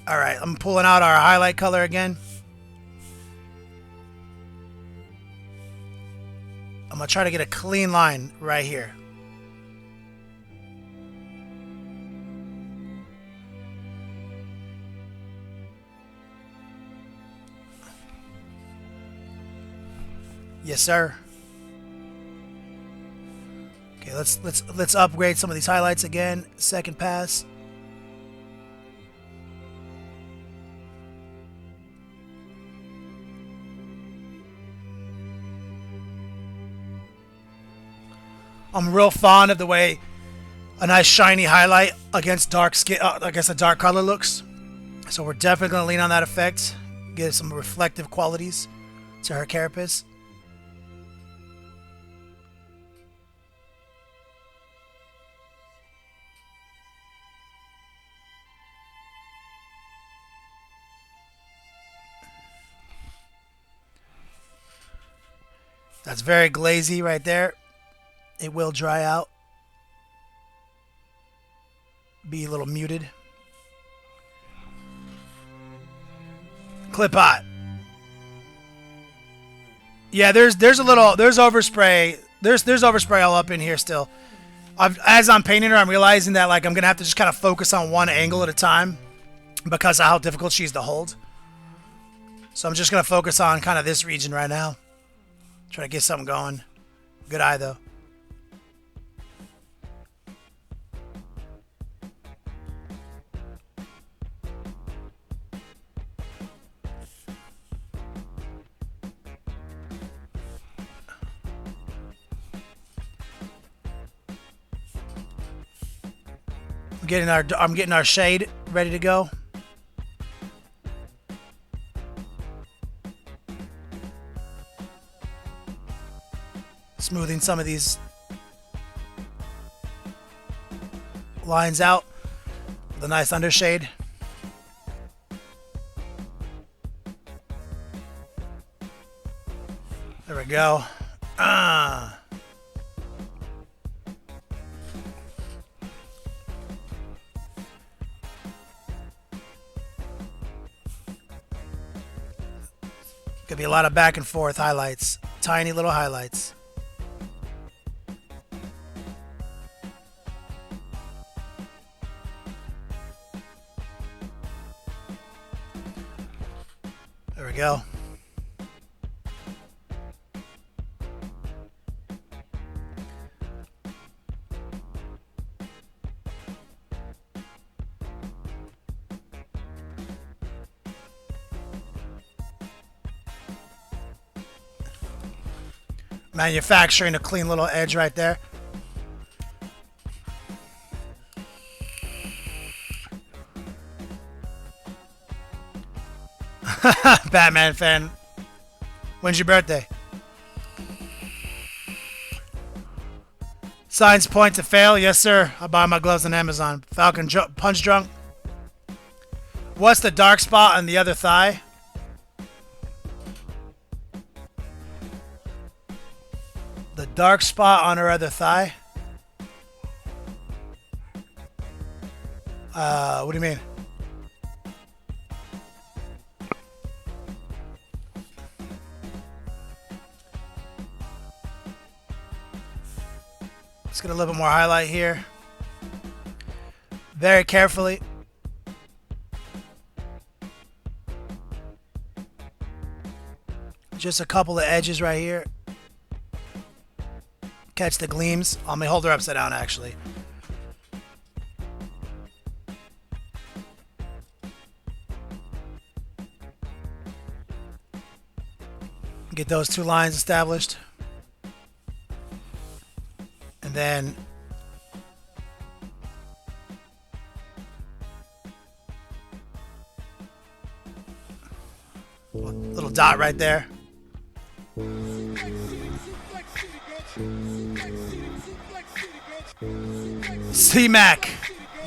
All right, I'm pulling out our highlight color again. I'm going to try to get a clean line right here. Yes, sir. Okay, let's upgrade some of these highlights again. Second pass. I'm real fond of the way a nice shiny highlight against dark skin, against a dark color looks. So we're definitely going to lean on that effect. Give some reflective qualities to her carapace. That's very glazy right there. It will dry out. Be a little muted. Clip hot. Yeah, there's overspray. There's overspray all up in here still. As I'm painting her, I'm realizing that like I'm gonna have to just kind of focus on one angle at a time because of how difficult she is to hold. So I'm just gonna focus on kind of this region right now. Try to get something going. Good eye though. I'm getting our shade ready to go. Smoothing some of these lines out with a nice undershade. There we go. Could be a lot of back and forth highlights. Tiny little highlights. There we go. Manufacturing a clean little edge right there. Batman fan. When's your birthday? Signs point to fail. Yes, sir. I buy my gloves on Amazon. Falcon punch drunk. What's the dark spot on the other thigh? The dark spot on her other thigh? What do you mean? Let's get a little bit more highlight here. Very carefully. Just a couple of edges right here. Catch the gleams. Let me hold her upside down, actually. Get those two lines established. And then a little dot right there. C-Mac.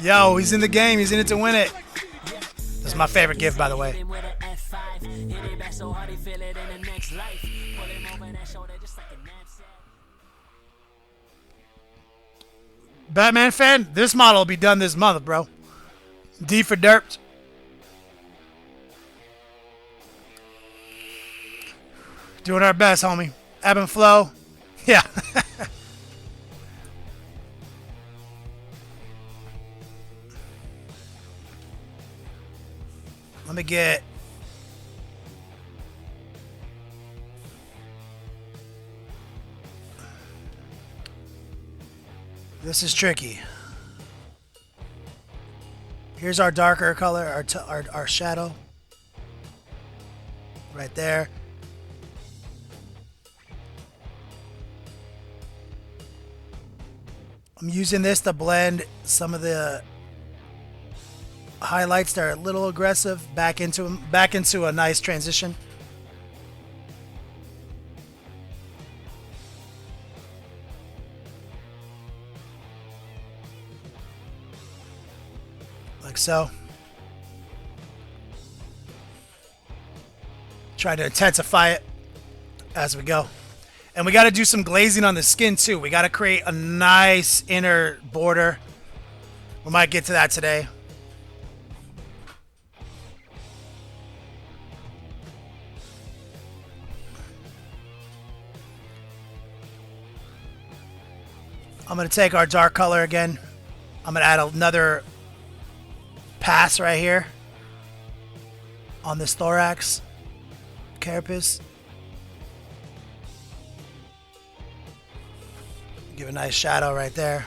Yo, he's in the game. He's in it to win it. This is my favorite gift, by the way. Batman fan, this model will be done this month, bro. D for derped. Doing our best, homie. Ebb and flow. Yeah. Let me get... This is tricky. Here's our darker color, our shadow. Right there. I'm using this to blend some of the highlights that are a little aggressive back into a nice transition. Like so. Try to intensify it as we go. And we got to do some glazing on the skin too. We got to create a nice inner border. We might get to that today. I'm going to take our dark color again. I'm going to add another pass right here on this thorax carapace. Give a nice shadow right there.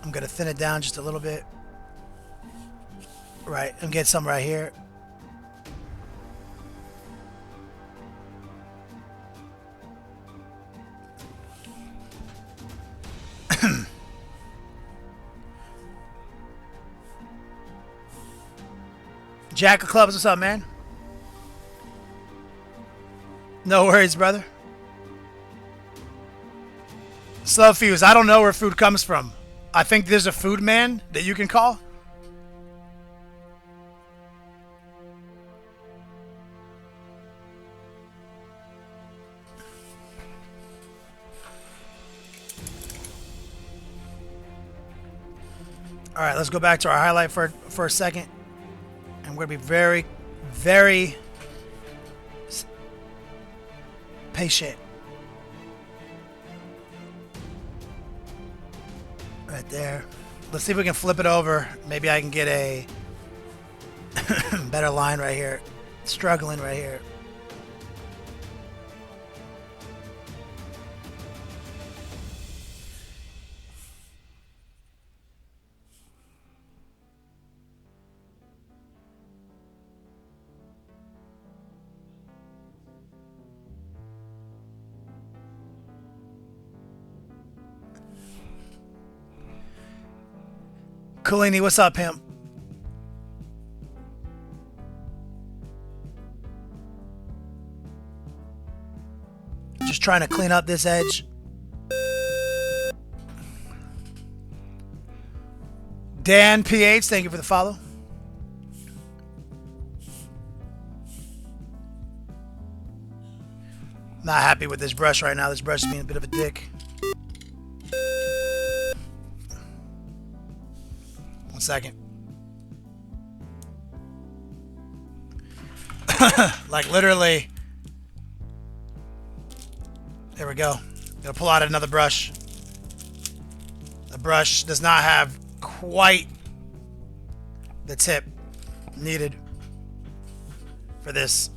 I'm going to thin it down just a little bit. Right, and get some right here. Jack of Clubs, what's up, man? No worries, brother. Slow Fuse, I don't know where food comes from. I think there's a food man that you can call. All right, let's go back to our highlight for a second. And we're going to be very, very patient. Right there. Let's see if we can flip it over. Maybe I can get a better line right here. Struggling right here. Coolini, what's up, pimp? Just trying to clean up this edge. Dan PH, thank you for the follow. Not happy with this brush right now. This brush is being a bit of a dick. One second. Like literally. There we go. Gonna pull out another brush. The brush does not have quite the tip needed for this.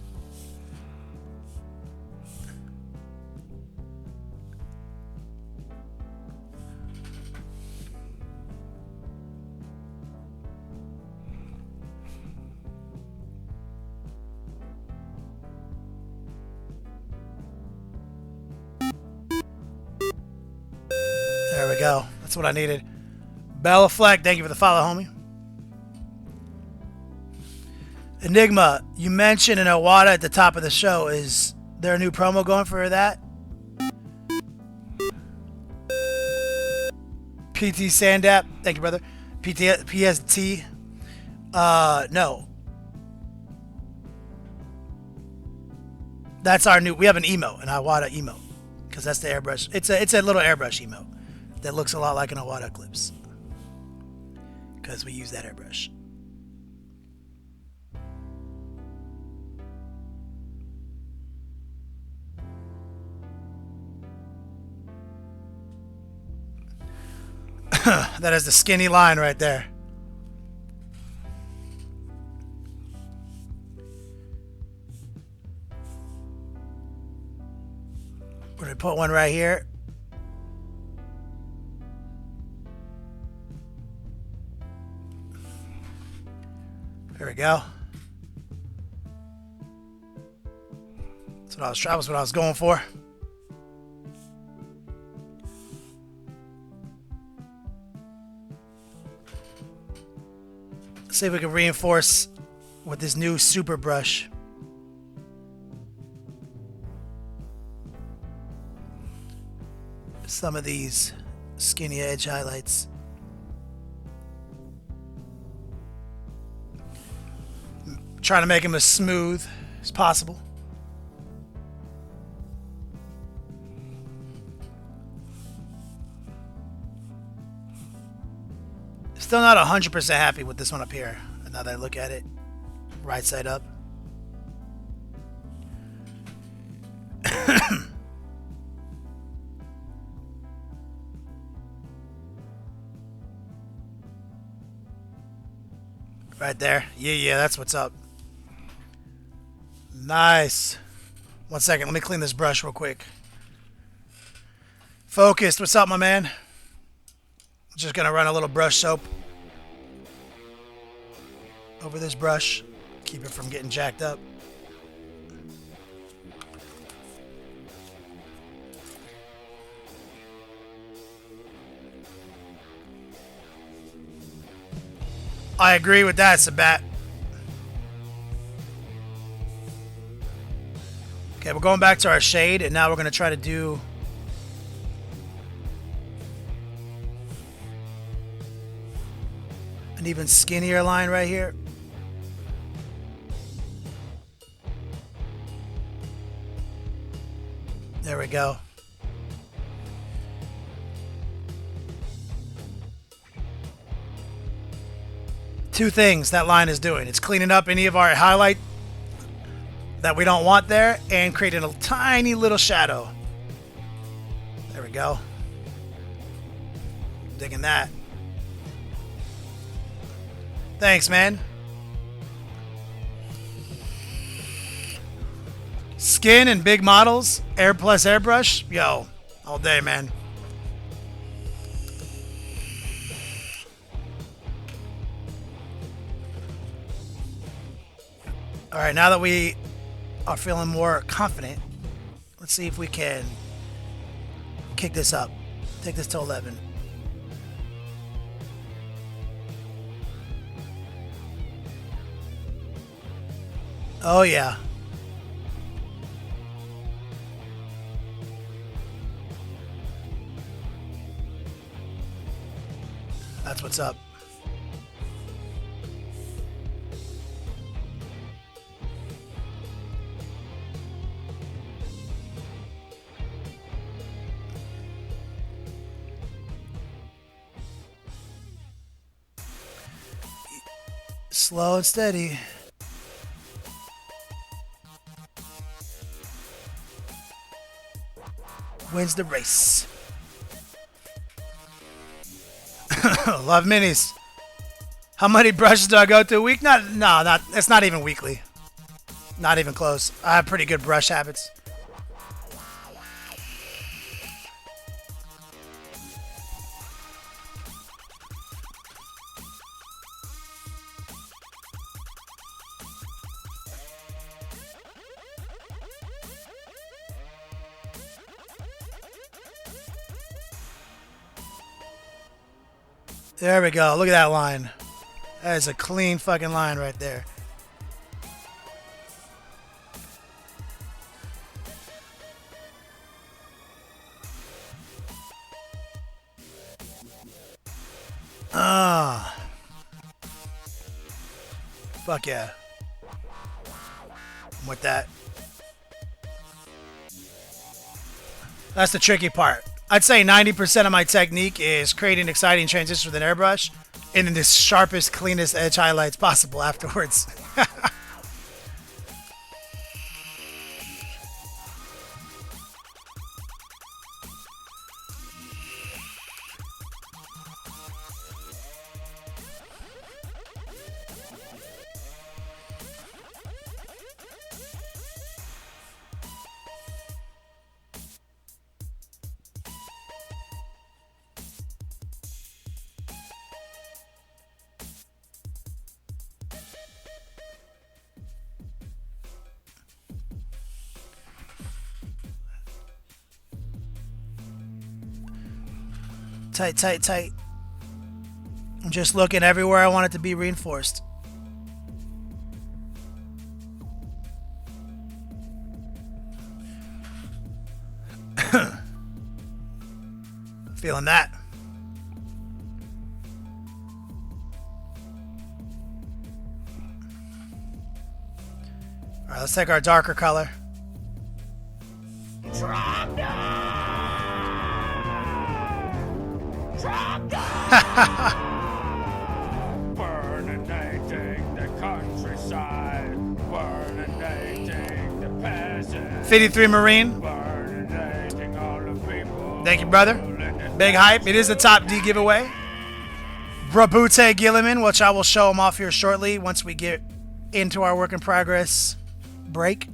There we go. That's what I needed. Bella Fleck, thank you for the follow, homie. Enigma, you mentioned an Iwata at the top of the show. Is there a new promo going for that? PT Sandap, thank you, brother. PST, no. That's our new. We have an emote, an Iwata emote, because that's the airbrush. It's a little airbrush emote that looks a lot like an Iwata Eclipse, because we use that airbrush. That is the skinny line right there. We're going to put one right here. There we go. That's what I was going for. Let's see if we can reinforce with this new super brush. Some of these skinny edge highlights. Trying to make them as smooth as possible. Still not 100% happy with this one up here. Now that I look at it, right side up. Right there. Yeah, that's what's up. Nice. One second, let me clean this brush real quick. Focused, what's up, my man? Just gonna run a little brush soap over this brush, keep it from getting jacked up. I agree with that, Sabat. Okay, we're going back to our shade, and now we're going to try to do an even skinnier line right here. There we go. Two things that line is doing. It's cleaning up any of our highlight that we don't want there and creating a tiny little shadow. There we go. Digging that. Thanks, man. Skin and big models, Air plus Airbrush. Yo, all day, man. All right, now that we are feeling more confident, let's see if we can kick this up. Take this to 11. Oh, yeah. That's what's up. Slow and steady. Wins the race. Love minis. How many brushes do I go to a week? It's not even weekly. Not even close. I have pretty good brush habits. There we go. Look at that line. That is a clean fucking line right there. Ah. Fuck yeah. I'm with that. That's the tricky part. I'd say 90% of my technique is creating exciting transitions with an airbrush and then the sharpest, cleanest edge highlights possible afterwards. Tight, tight, tight. I'm just looking everywhere I want it to be reinforced. Feeling that. All right, let's take our darker color. Burninating the countryside, burninating the peasants, 53 Marine. burninating all the people. Thank you, brother. Big hype. It is the top D giveaway. Rabute Gilliman, which I will show him off here shortly once we get into our work in progress break.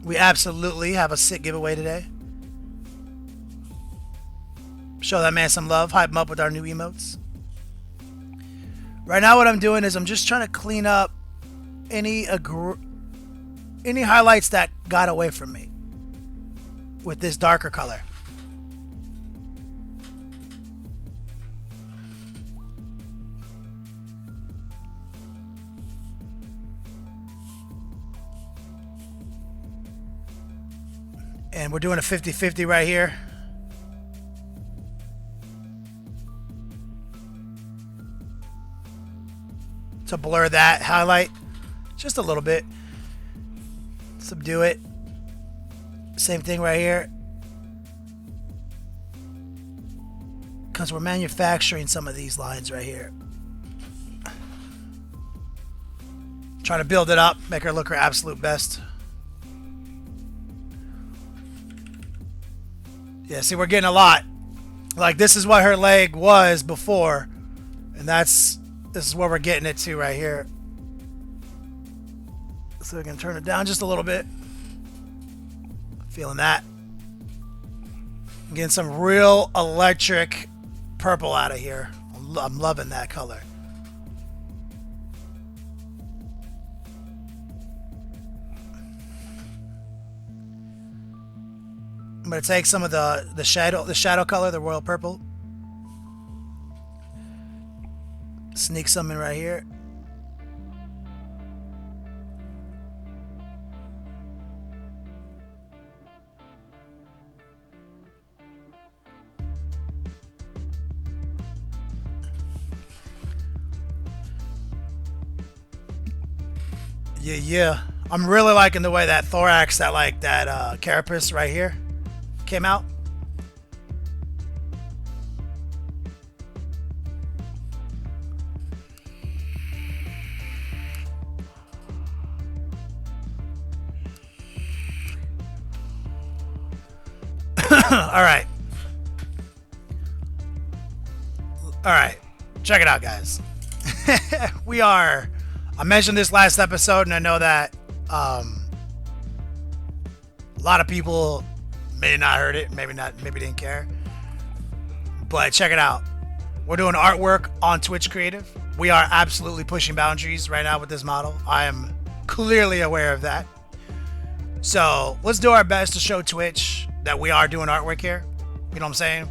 We absolutely have a sick giveaway today. Show that man some love. Hype him up with our new emotes. Right now what I'm doing is I'm just trying to clean up any highlights that got away from me with this darker color. And we're doing a 50-50 right here. To blur that highlight just a little bit. Subdue it. Same thing right here. because we're manufacturing some of these lines right here. Trying to build it up, make her look her absolute best. Yeah, see, we're getting a lot. Like, this is what her leg was before, and this is where we're getting it to right here. So we can turn it down just a little bit. Feeling that. I'm getting some real electric purple out of here. I'm loving that color. I'm gonna take some of the shadow color, the royal purple. Sneak some in right here. Yeah. I'm really liking the way that thorax, that carapace right here came out. All right. Check it out, guys. I mentioned this last episode, and I know that a lot of people may not heard it, maybe didn't care. But check it out. We're doing artwork on Twitch Creative. We are absolutely pushing boundaries right now with this model. I am clearly aware of that. So let's do our best to show Twitch that we are doing artwork here. You know what I'm saying?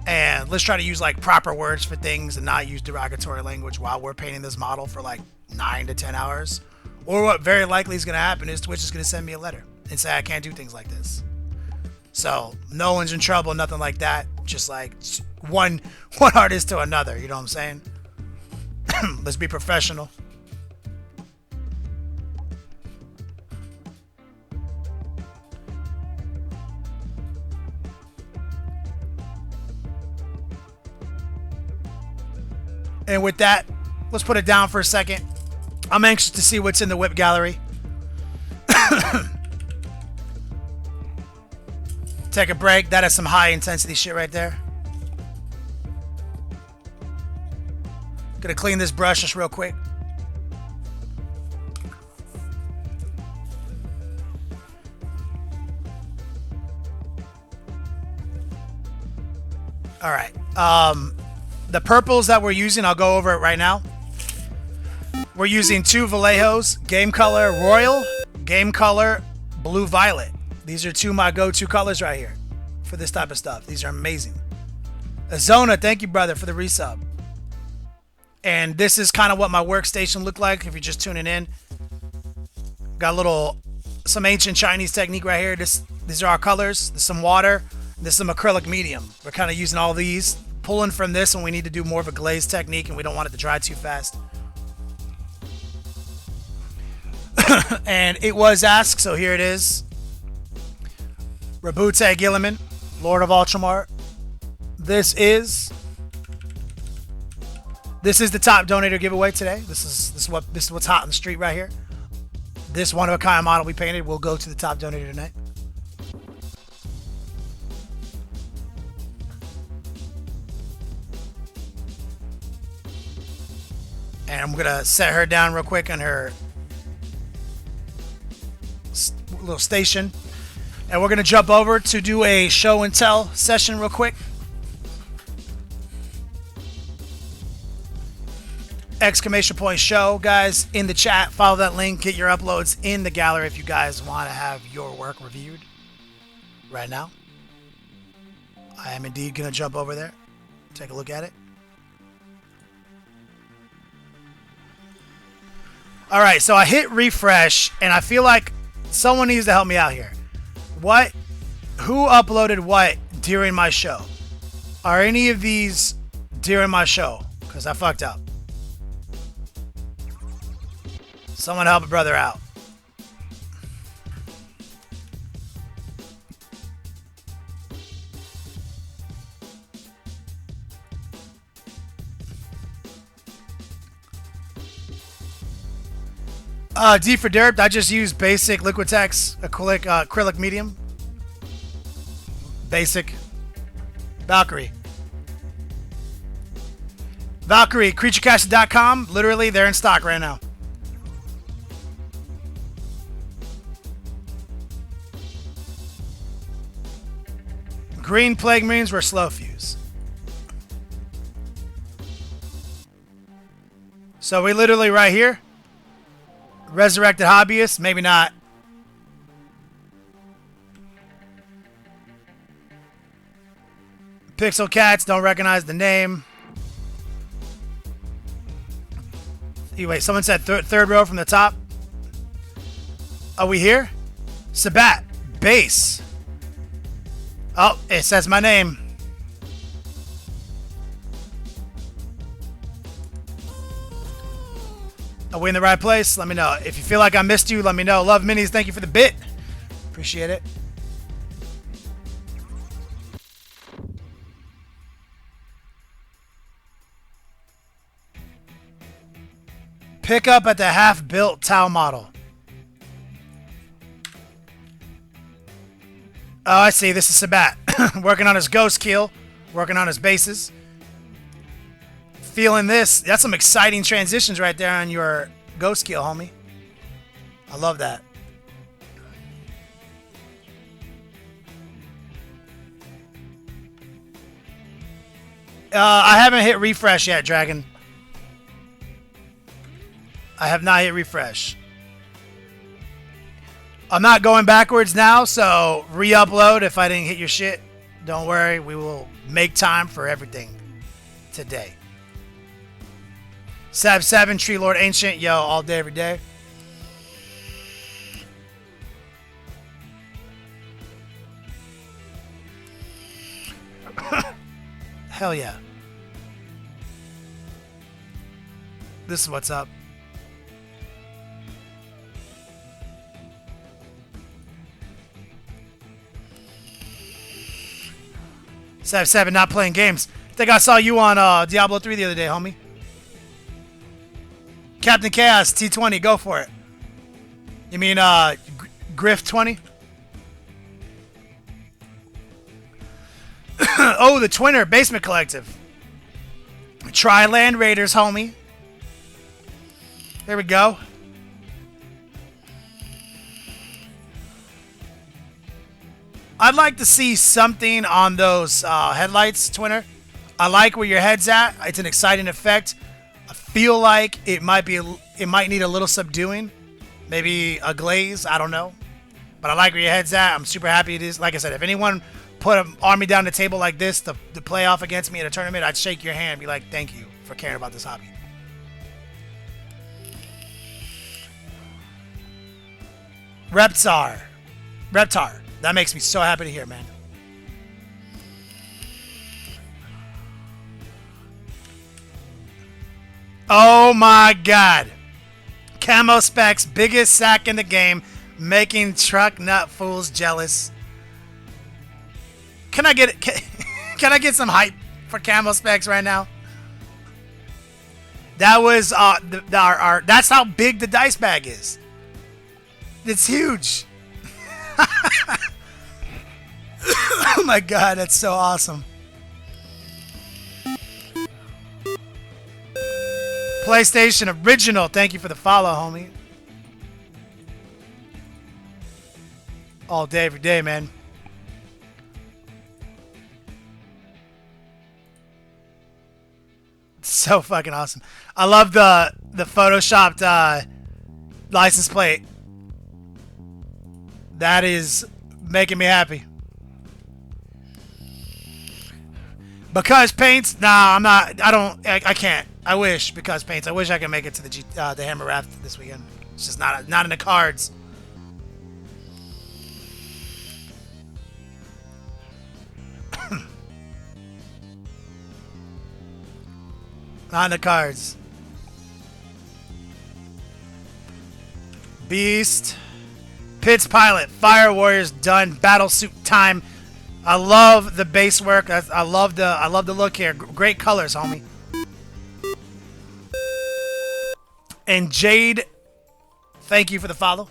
And let's try to use like proper words for things and not use derogatory language while we're painting this model for like 9 to 10 hours. Or what very likely is going to happen is Twitch is going to send me a letter and say I can't do things like this. So no one's in trouble, nothing like that. Just like one artist to another. You know what I'm saying? Let's be professional. And with that, let's put it down for a second. I'm anxious to see what's in the whip gallery. Take a break. That is some high intensity shit right there. Gonna clean this brush just real quick. All right. The purples that we're using, I'll go over it right now. We're using 2 Vallejos, Game Color Royal, Game Color Blue Violet. These are 2 of my go-to colors right here for this type of stuff. These are amazing. Azona, thank you, brother, for the resub. And this is kind of what my workstation looked like if you're just tuning in. Got some ancient Chinese technique right here. These are our colors. There's some water. There's some acrylic medium. We're kind of using all these, pulling from this when we need to do more of a glaze technique and we don't want it to dry too fast. And it was asked, so here it is. Rabute Gilliman, Lord of Ultramar. This is the top donator giveaway today. This is what's hot on the street right here. This one of a kind model we painted will go to the top donator tonight. And I'm gonna set her down real quick on her little station. And we're going to jump over to do a show and tell session real quick. Exclamation point show, guys, in the chat. Follow that link. Get your uploads in the gallery if you guys want to have your work reviewed right now. I am indeed going to jump over there. Take a look at it. All right, so I hit refresh, and I feel like someone needs to help me out here. Who uploaded what during my show? Are any of these during my show? Because I fucked up. Someone help a brother out. D for derp. I just use basic Liquitex acrylic medium. Basic. Valkyrie. Valkyrie, creaturecasting.com. Literally, they're in stock right now. Green Plague Marines were slow fuse. So we literally right here. Resurrected Hobbyists, maybe not. Pixel Cats, don't recognize the name. Anyway, someone said third row from the top. Are we here? Sabat, base. Oh, it says my name. Are we in the right place? Let me know. If you feel like I missed you, let me know. Love Minis, thank you for the bit. Appreciate it. Pick up at the half-built Tau model. Oh, I see. This is Sabat. Working on his ghost kill. Working on his bases. Feeling this. That's some exciting transitions right there on your ghost kill, homie. I love that. I haven't hit refresh yet, Dragon. I have not hit refresh. I'm not going backwards now, so re-upload if I didn't hit your shit. Don't worry, we will make time for everything today. Sab 7, Tree Lord Ancient, yo, all day, every day. Hell yeah. This is what's up. Sab 7, not playing games. I think I saw you on Diablo 3 the other day, homie. Captain Chaos, T20, go for it. You mean Griff 20? Oh, the Twinner, Basement Collective. Try Land Raiders, homie. There we go. I'd like to see something on those headlights, Twinner. I like where your head's at. It's an exciting effect. I feel like it might need a little subduing. Maybe a glaze, I don't know. But I like where your head's at. I'm super happy it is. Like I said, if anyone put an army down the table like this to play off against me in a tournament, I'd shake your hand and be like, thank you for caring about this hobby. Reptar. That makes me so happy to hear, man. Oh my God. Camo Specs, biggest sack in the game, making truck nut fools jealous. Can I get some hype for Camo Specs right now? That was that's how big the dice bag is. It's huge. Oh my God, that's so awesome. PlayStation Original, thank you for the follow, homie. All day, every day, man. So fucking awesome. I love the photoshopped license plate. That is making me happy. Because Paints, nah, I'm not. I can't. I wish because Paints. I wish I could make it to the Hammer Raft this weekend. It's just not in the cards. Not in the cards. Beast. Pitts Pilot. Fire Warriors done. Battlesuit time. I love the base work. I love the look here. Great colors, homie. And Jade thank you for the follow.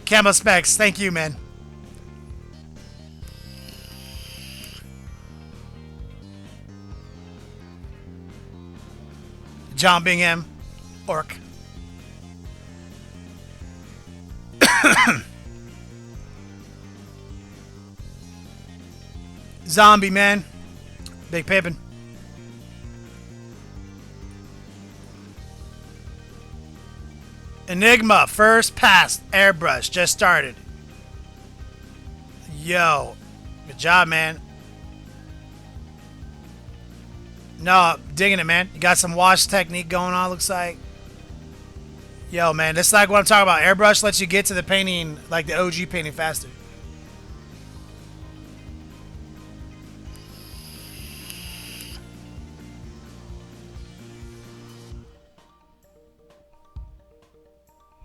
Camo Specs, thank you, man. John Bingham, Orc. Zombie, man. Big Pippin. Enigma, first pass, Airbrush, just started. Yo, good job, man. No, digging it, man. You got some wash technique going on, looks like. Yo, man, this is like what I'm talking about. Airbrush lets you get to the painting, like the OG painting, faster.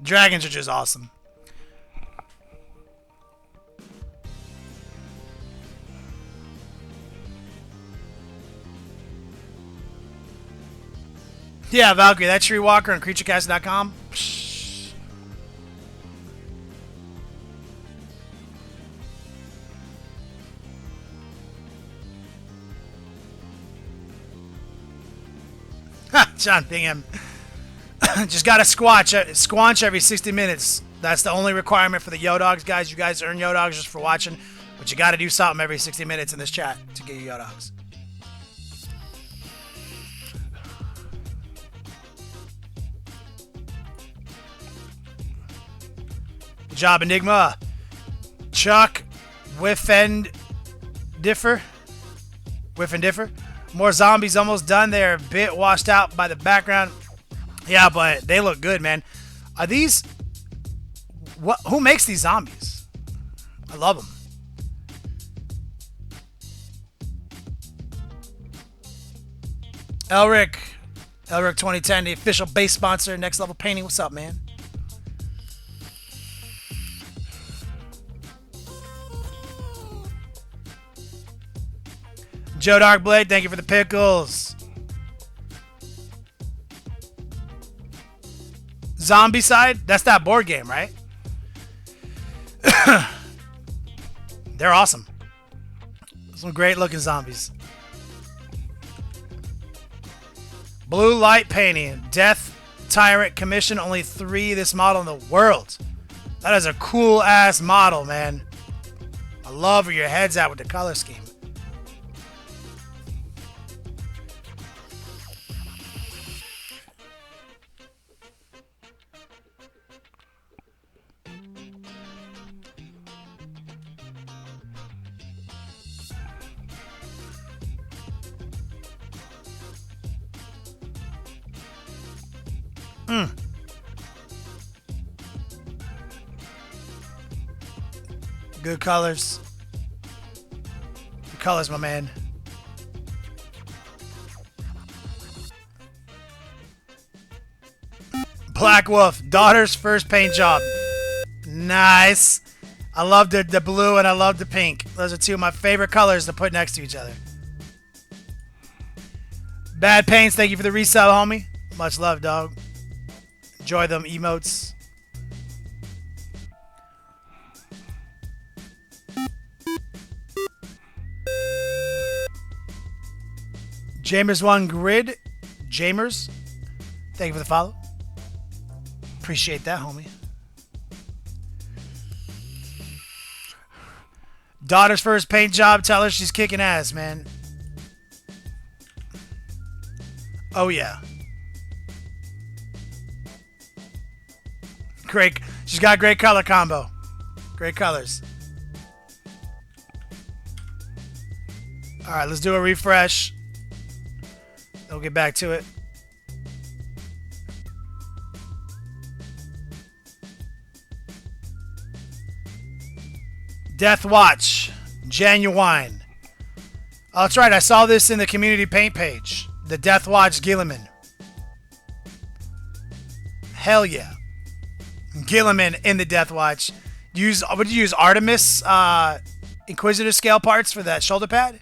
Dragons are just awesome. Yeah, Valkyrie, that's Tree Walker on CreatureCast.com. John Bingham. Just gotta squanch every 60 minutes. That's the only requirement for the Yo Dogs, guys. You guys earn Yo Dogs just for watching, but you gotta do something every 60 minutes in this chat to get your Yo Dogs. Good job, Enigma. Chuck, Whiff and Differ. More zombies almost done. They're a bit washed out by the background. Yeah, but they look good, man. Are these... Who makes these zombies? I love them. Elrik 2010, the official base sponsor, Next Level Painting. What's up, man? Joe Darkblade, thank you for the pickles. Zombie Side? That's that board game, right? They're awesome. Some great looking zombies. Blue Light Painting. Death Tyrant Commission. Only 3 this model in the world. That is a cool ass model, man. I love where your head's at with the color scheme. Good colors. Good colors, my man. Black Wolf, daughter's first paint job. Nice. I love the blue and I love the pink. Those are 2 of my favorite colors to put next to each other. Bad Paints, thank you for the resell, homie. Much love, dog. Enjoy them emotes. Jamers1 Grid. Jamers. Thank you for the follow. Appreciate that, homie. Daughter's first paint job. Tell her she's kicking ass, man. Oh, yeah. Great. She's got great color combo. Great colors. All right, let's do a refresh. We'll get back to it. Death Watch. Genuine. Oh, that's right. I saw this in the community paint page. The Death Watch Gilliman. Hell yeah. Gilliman in the Death Watch. Would you use Artemis Inquisitor scale parts for that shoulder pad?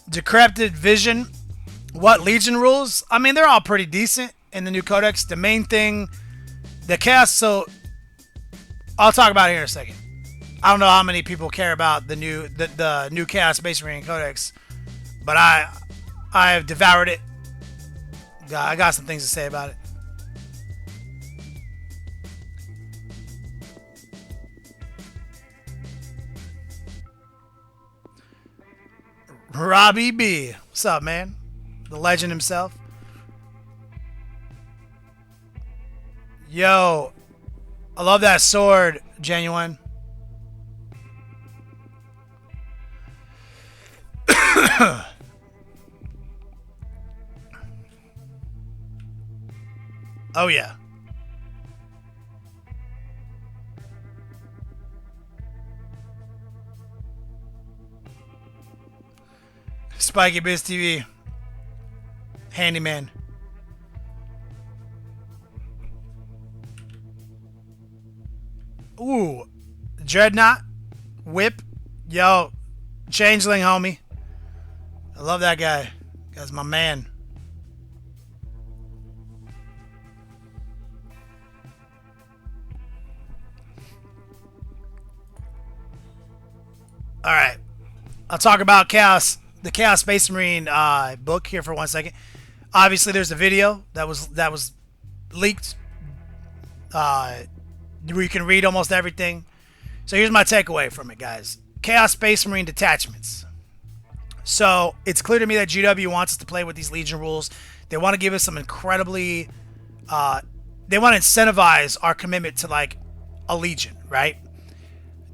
Decrepit Vision. What Legion rules? I mean, they're all pretty decent in the new codex. The main thing, the chaos. So I'll talk about it here in a second. I don't know how many people care about the new Chaos Space Marine Codex, but I have devoured it. I got some things to say about it. Robbie B. What's up, man? The legend himself. Yo, I love that sword, Genuine. Oh, yeah. Spiky Biz TV. Handyman. Ooh. Dreadnought. Whip. Yo. Changeling, homie. I love that guy. That's my man. All right. I'll talk about Chaos, the Chaos Space Marine book here for 1 second. Obviously, there's a video that was leaked where you can read almost everything. So here's my takeaway from it, guys. Chaos Space Marine detachments. So it's clear to me that GW wants us to play with these Legion rules. They want to give us some incredibly... they want to incentivize our commitment to, like, a Legion, right?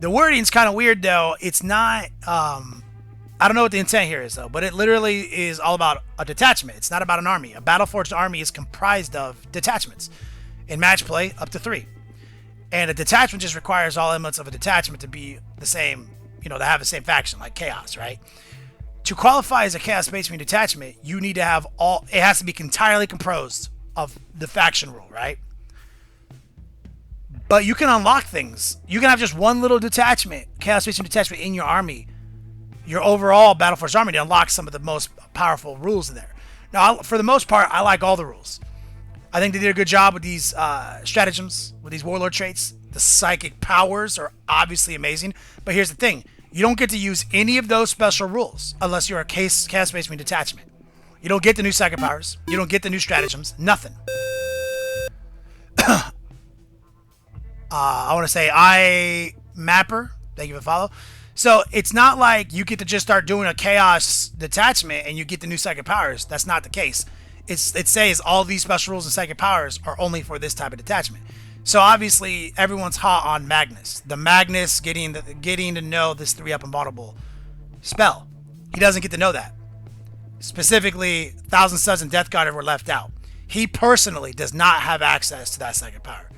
The wording's kind of weird, though. It's not... I don't know what the intent here is, though, but it literally is all about a detachment. It's not about an army. A Battleforged army is comprised of detachments. In match play, up to 3. And a detachment just requires all elements of a detachment to be the same, you know, to have the same faction, like Chaos, right? To qualify as a Chaos Space Marine detachment, you need to have all... It has to be entirely composed of the faction rule, right? But you can unlock things. You can have just one little detachment, Chaos Space Marine detachment in your army, your overall Battleforged army, to unlock some of the most powerful rules in there. Now, for the most part, I like all the rules. I think they did a good job with these stratagems, with these warlord traits. The psychic powers are obviously amazing. But here's the thing. You don't get to use any of those special rules unless you're a Chaos Space Marine detachment. You don't get the new psychic powers. You don't get the new stratagems. Nothing. I want to say Mapper. Thank you for the follow. So it's not like you get to just start doing a Chaos detachment and you get the new psychic powers. That's not the case. It says all these special rules and psychic powers are only for this type of detachment. So obviously everyone's hot on Magnus. The Magnus getting to know this 3-up invulnerable spell. He doesn't get to know that. Specifically, Thousand Suns and Death Guard were left out. He personally does not have access to that psychic power.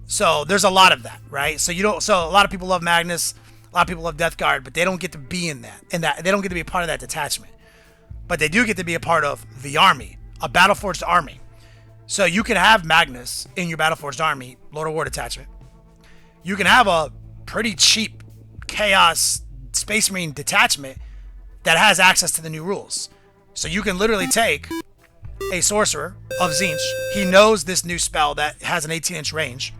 So there's a lot of that, right? So a lot of people love Magnus, a lot of people love Death Guard, but they don't get to be in that they don't get to be a part of that detachment. But they do get to be a part of the army, a Battleforged army. So you can have Magnus in your Battleforged army, Lord of War detachment. You can have a pretty cheap Chaos Space Marine detachment that has access to the new rules. So you can literally take a sorcerer of Tzeentch. He knows this new spell that has an 18-inch range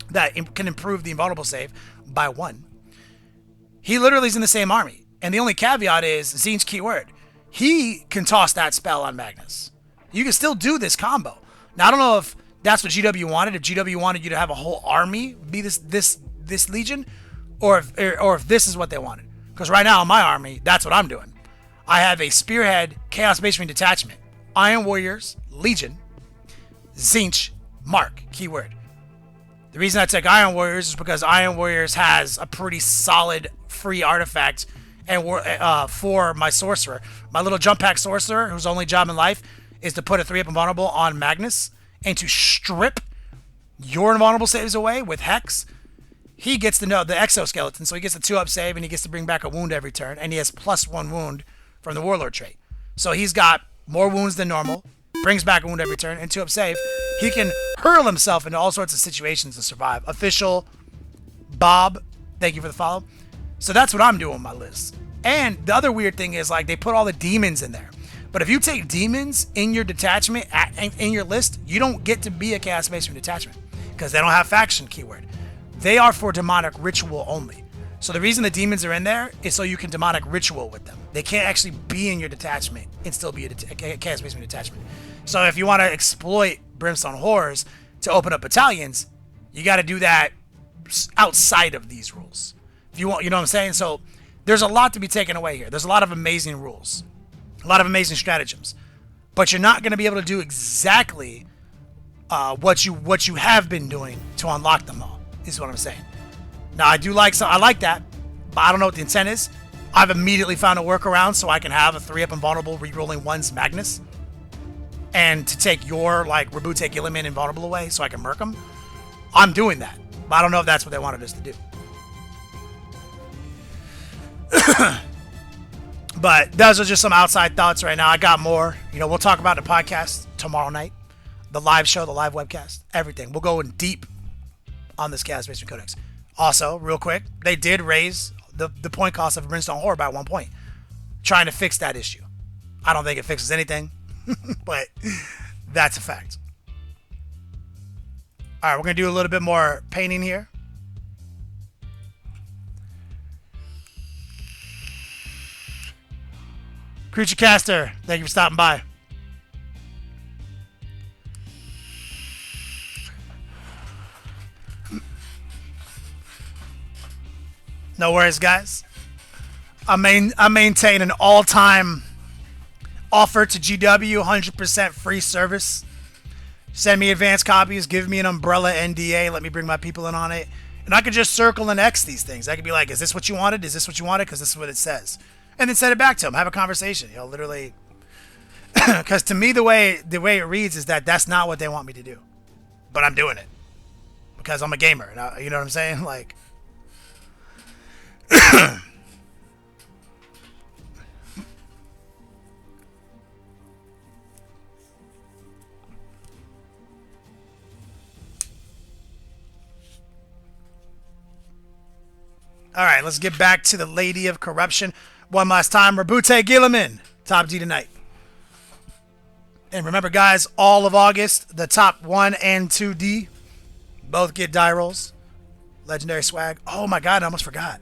that can improve the invulnerable save by 1. He literally is in the same army. And the only caveat is Tzeentch keyword. He can toss that spell on Magnus. You can still do this combo. Now, I don't know if that's what GW wanted. If GW wanted you to have a whole army be this Legion, or if this is what they wanted. Because right now in my army, that's what I'm doing. I have a Spearhead Chaos Space Marine detachment, Iron Warriors, Legion, Tzeentch, Mark, keyword. The reason I took Iron Warriors is because Iron Warriors has a pretty solid free artifact and for my sorcerer. My little jump pack sorcerer, whose only job in life is to put a 3-up invulnerable on Magnus and to strip your invulnerable saves away with Hex. He gets to know the exoskeleton, so he gets a 2-up save and he gets to bring back a wound every turn, and he has +1 wound from the Warlord trait. So he's got more wounds than normal, brings back a wound every turn, and 2-up save. He can hurl himself into all sorts of situations to survive. Official Bob, thank you for the follow. So that's what I'm doing on my list. And the other weird thing is, like, they put all the demons in there. But if you take demons in your detachment, in your list, you don't get to be a Chaos Masonry detachment because they don't have faction keyword. They are for demonic ritual only. So the reason the demons are in there is so you can demonic ritual with them. They can't actually be in your detachment and still be a Chaos Masonry detachment. So if you want to exploit Brimstone Horrors to open up battalions, you got to do that outside of these rules. If you want, you know what I'm saying? So there's a lot to be taken away here. There's a lot of amazing rules, a lot of amazing stratagems, but you're not going to be able to do exactly what you have been doing to unlock them all. Is what I'm saying. Now I like that, but I don't know what the intent is. I've immediately found a workaround so I can have a 3-up invulnerable rerolling 1's Magnus, and to take your like Rabute Gilliman invulnerable away so I can murk them. I'm doing that, but I don't know if that's what they wanted us to do. But those are just some outside thoughts right now. I got more. You know, we'll talk about the podcast tomorrow night, the live show, the live webcast, everything. We'll go in deep on this Chaos Masonry Codex. Also, real quick, they did raise the point cost of Brimstone Horror by 1 point, trying to fix that issue. I don't think it fixes anything, but that's a fact. All right, we're going to do a little bit more painting here. Creature Caster, thank you for stopping by. No worries, guys. I maintain an all-time offer to GW, 100% free service. Send me advanced copies, give me an umbrella NDA, let me bring my people in on it. And I could just circle and X these things. I could be like, is this what you wanted? Is this what you wanted? Because this is what it says. And then send it back to them. Have a conversation. You know, literally. Because to me, the way it reads is that that's not what they want me to do. But I'm doing it. Because I'm a gamer. You know what I'm saying? Like. All right, let's get back to the Lady of Corruption one last time. Rabute Gilliman, top D tonight. And remember, guys, all of August, the top 1 and 2D both get die rolls. Legendary swag. Oh my God, I almost forgot.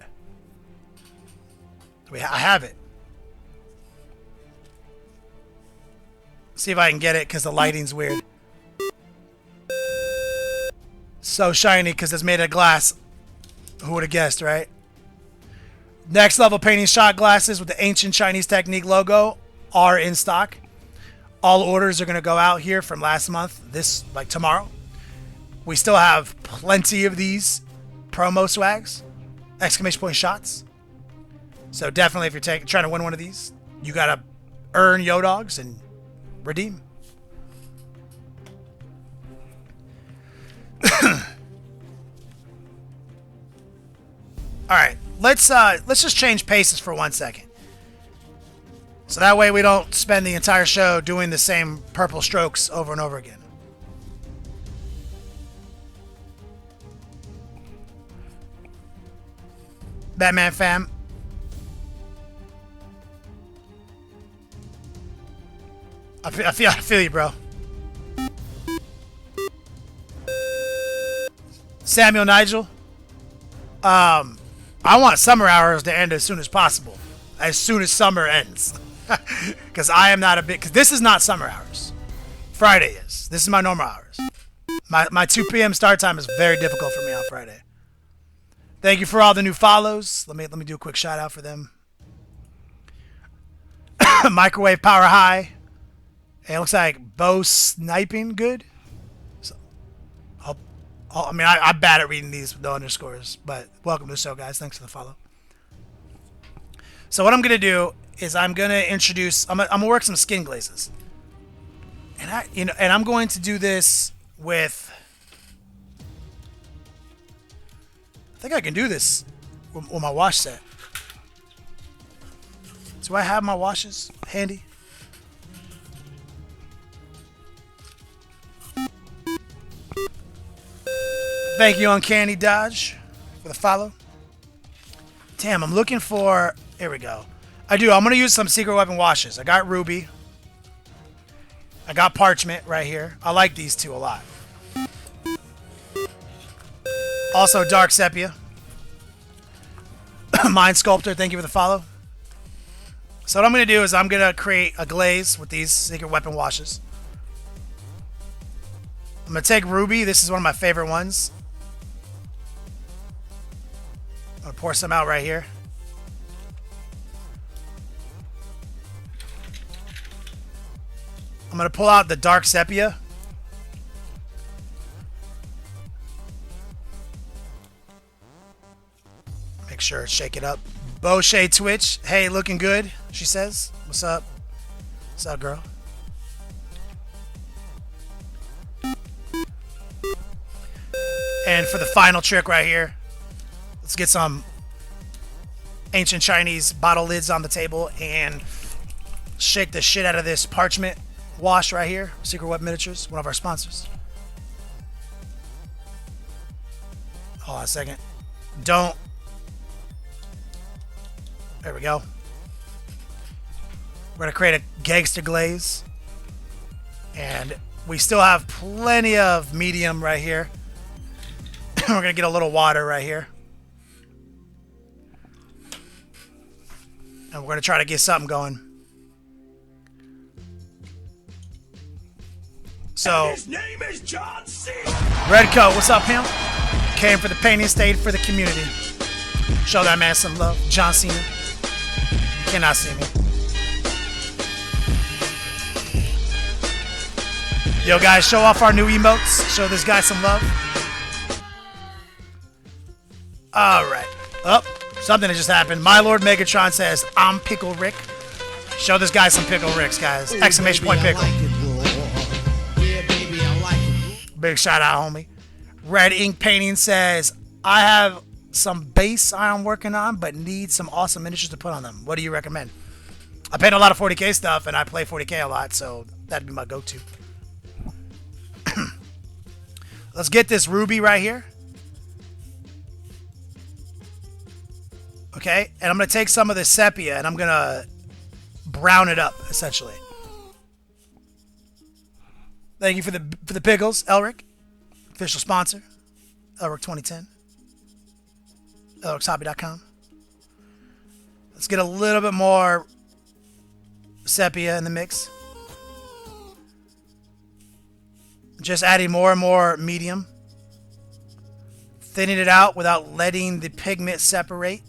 I have it. See if I can get it because the lighting's weird. So shiny because it's made of glass. Who would have guessed, right? Next level painting shot glasses with the ancient Chinese technique logo are in stock. All orders are going to go out here from last month, like tomorrow. We still have plenty of these promo swags, exclamation point shots. So definitely if you're trying to win one of these, you got to earn Yo Dogs and redeem. All right, let's just change paces for 1 second. So that way we don't spend the entire show doing the same purple strokes over and over again. Batman fam. I feel you, bro. Samuel Nigel. I want summer hours to end as soon as possible. As soon as summer ends. Because I am not because this is not summer hours. Friday is. This is my normal hours. My 2 p.m. start time is very difficult for me on Friday. Thank you for all the new follows. Let me do a quick shout out for them. Microwave Power High. It looks like Bo Sniping good. So, I'm bad at reading these with the underscores, but welcome to the show, guys. Thanks for the follow. So what I'm gonna do is I'm gonna introduce. I'm gonna work some skin glazes, and I'm going to do this with. I think I can do this with my wash set. Do I have my washes handy? Thank you, Uncanny Dodge, for the follow. Damn, I'm looking for... Here we go. I do. I'm going to use some secret weapon washes. I got ruby. I got parchment right here. I like these two a lot. Also dark sepia. Mind sculptor, thank you for the follow. So what I'm going to do is I'm going to create a glaze with these secret weapon washes. I'm going to take ruby. This is one of my favorite ones. I'm going to pour some out right here. I'm going to pull out the dark sepia. Make sure, shake it up. Boshay Twitch. Hey, looking good, she says. What's up? What's up, girl? And for the final trick right here, let's get some ancient Chinese bottle lids on the table and shake the shit out of this parchment wash right here. Secret Weapon Miniatures, one of our sponsors. Hold on a second. Don't. There we go. We're going to create a gangster glaze. And we still have plenty of medium right here. We're going to get a little water right here. And we're going to try to get something going. So, His name is John C. Red Coat, what's up, him? Came for the painting, stayed for the community. Show that man some love. John Cena. You cannot see me. Yo, guys, show off our new emotes. Show this guy some love. All right. Oh, something that just happened. My Lord Megatron says, I'm Pickle Rick. Show this guy some Pickle Ricks, guys. Exclamation point pickle. Big shout out, homie. Red Ink Painting says, I have some base I'm working on, but need some awesome miniatures to put on them. What do you recommend? I paint a lot of 40K stuff, and I play 40K a lot, so that'd be my go-to. Let's get this ruby right here. Okay, and I'm going to take some of this sepia, and I'm going to brown it up, essentially. Thank you for the pickles, Elrik. Official sponsor, Elrik 2010. ElrikHobby.com. Let's get a little bit more sepia in the mix. Just adding more and more medium. Thinning it out without letting the pigment separate.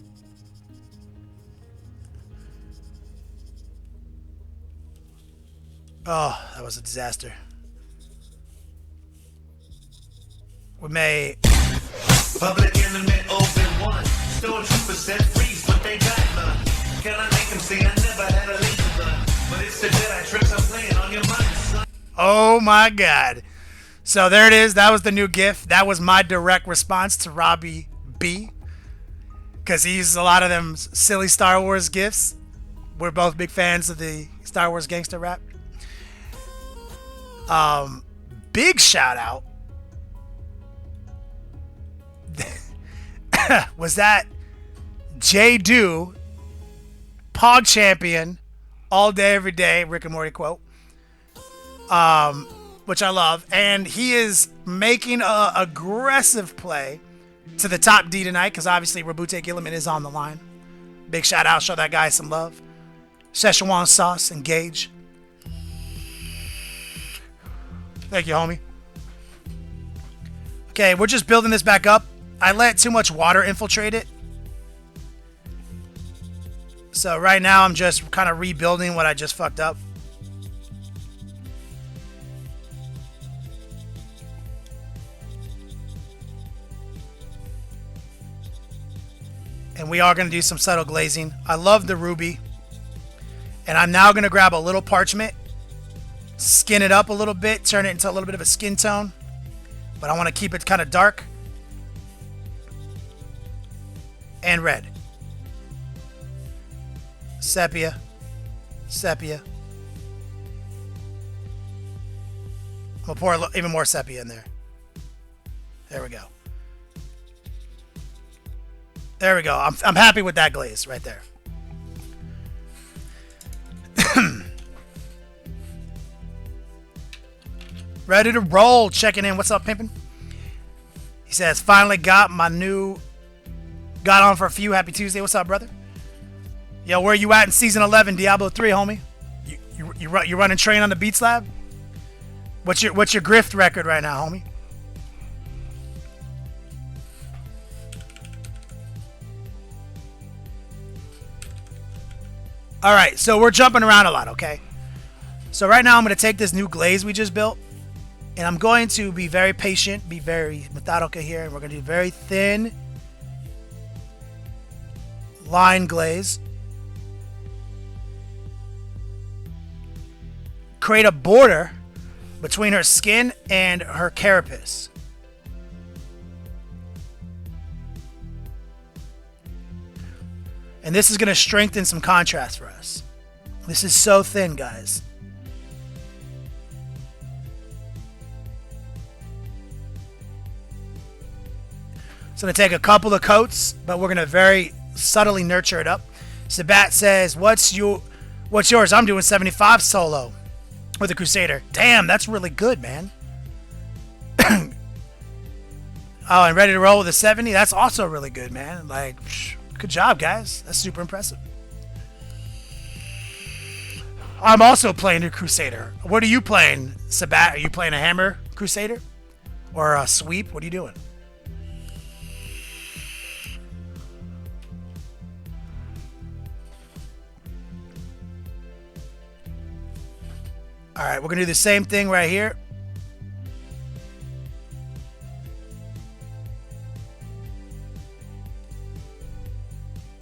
Oh, that was a disaster. We may... Public enemy open one. Store 2% freeze, but they got none. Can I make them see I never had a laser gun? But it's the Jedi tricks I'm playing on your mind, son. Oh my God. So there it is. That was the new GIF. That was my direct response to Robbie B. Because he uses a lot of them silly Star Wars GIFs. We're both big fans of the Star Wars gangster rap. Big shout out. Was that J Do, Pog Champion, all day, every day, Rick and Morty quote. Which I love. And he is making a aggressive play to the top D tonight, because obviously Rabute Gilliman is on the line. Big shout out. Show that guy some love. Szechuan sauce, engage. Thank you, homie. Okay, we're just building this back up. I let too much water infiltrate it. So right now I'm just kind of rebuilding what I just fucked up. And we are going to do some subtle glazing. I love the ruby. And I'm now going to grab a little parchment, skin it up a little bit, turn it into a little bit of a skin tone. But I want to keep it kind of dark. And red. Sepia. Sepia. I'm going to pour even more sepia in there. There we go. There we go. I'm happy with that glaze right there. Ready to roll. Checking in. What's up, pimpin'? He says, finally got on for a few. Happy Tuesday. What's up, brother? Yo, where you at in season 11, Diablo 3, homie? You running train on the Beats Lab? What's your grift record right now, homie? All right, so we're jumping around a lot, okay? So right now I'm going to take this new glaze we just built, and I'm going to be very patient, be very methodical here, and we're going to do very thin line glaze. Create a border between her skin and her carapace. And this is going to strengthen some contrast for us. This is so thin, guys. So I'm going to take a couple of coats, but we're going to very subtly nurture it up. Sabat says, what's yours? I'm doing 75 solo with a Crusader. Damn, that's really good, man. Oh, and ready to roll with a 70? That's also really good, man. Like, good job, guys. That's super impressive. I'm also playing a Crusader. What are you playing, Sabat? Are you playing a Hammer Crusader? Or a Sweep? What are you doing? Alright, we're going to do the same thing right here.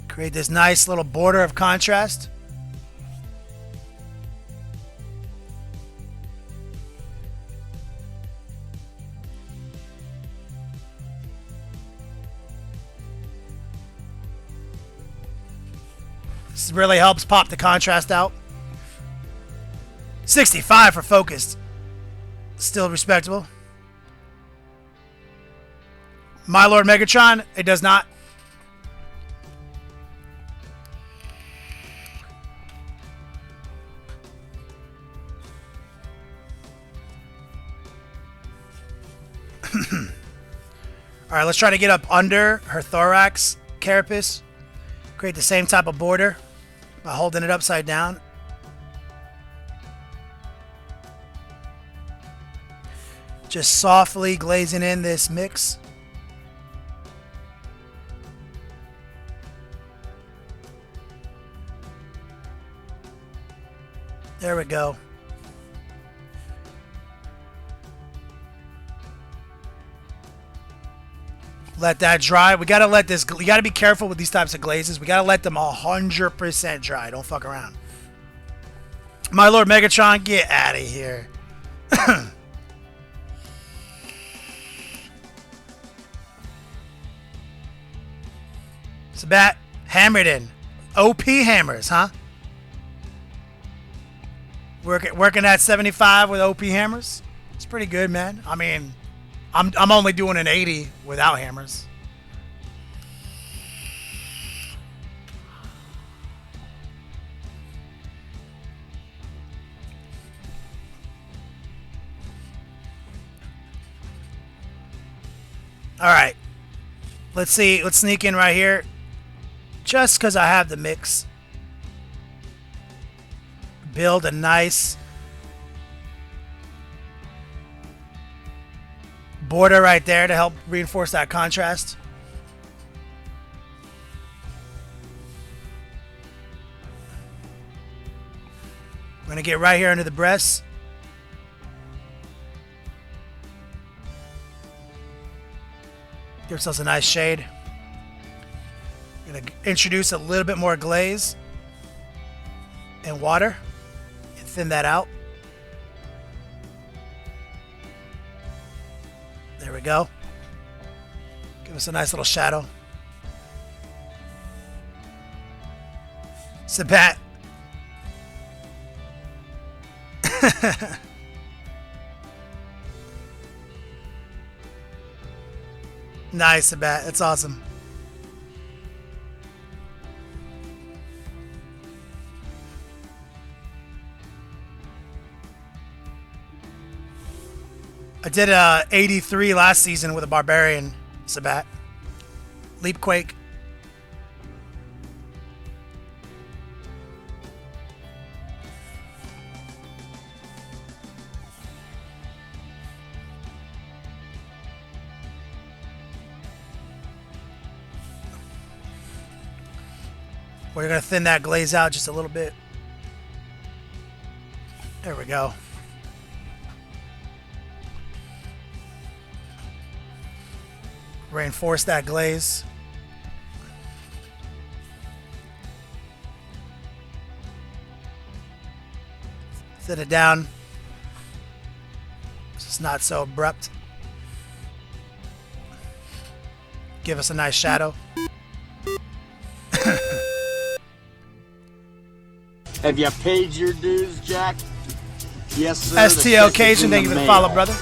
Create this nice little border of contrast. This really helps pop the contrast out. 65 for focused. Still respectable. My Lord Megatron, it does not. Alright, let's try to get up under her thorax carapace. Create the same type of border by holding it upside down. Just softly glazing in this mix. There we go. Let that dry. We gotta let this. You gotta be careful with these types of glazes. We gotta let them 100% dry. Don't fuck around. My Lord Megatron, get out of here. Sabat, hammered in. OP hammers, huh? Working at 75 with OP hammers. It's pretty good, man. I mean, I'm only doing an 80 without hammers. All right. Let's see. Let's sneak in right here. Just because I have the mix. Build a nice border right there to help reinforce that contrast. We're going to get right here under the breasts. Give ourselves a nice shade. We're going to introduce a little bit more glaze and water and thin that out. There we go. Give us a nice little shadow. Sabat. Nice, Sabat. That's awesome. I did a 83 last season with a Barbarian Sabat. Leapquake. We're going to thin that glaze out just a little bit. There we go. Reinforce that glaze. Thin it down. So it's not so abrupt. Give us a nice shadow. Have you paid your dues, Jack? Yes, sir. STL Cajun, thank you for the follow, brother.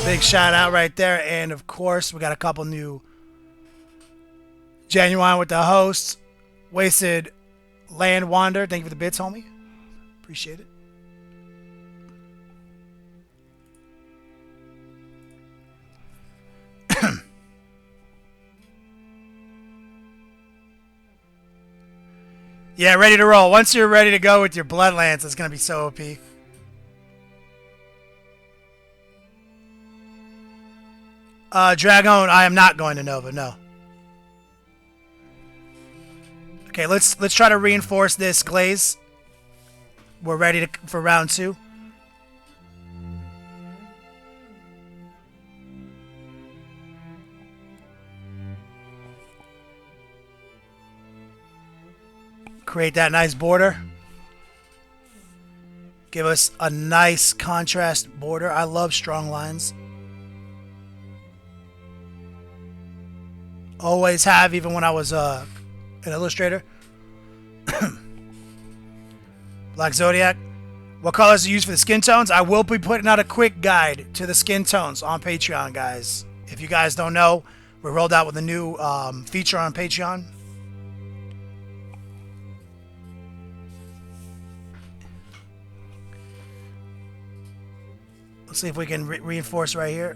Big shout out right there. And of course, we got a couple new Genuine with the hosts. Wasted Land Wander, thank you for the bits, homie. Appreciate it. Yeah, ready to roll. Once you're ready to go with your Bloodlance, it's going to be so OP. Dragon, I am not going to Nova, no. Okay, let's try to reinforce this glaze. We're ready for round 2. Create that nice border. Give us a nice contrast border. I love strong lines. Always have, even when I was an illustrator. Black Zodiac. What colors do you use for the skin tones? I will be putting out a quick guide to the skin tones on Patreon, guys. If you guys don't know, we rolled out with a new feature on Patreon. Let's see if we can reinforce right here.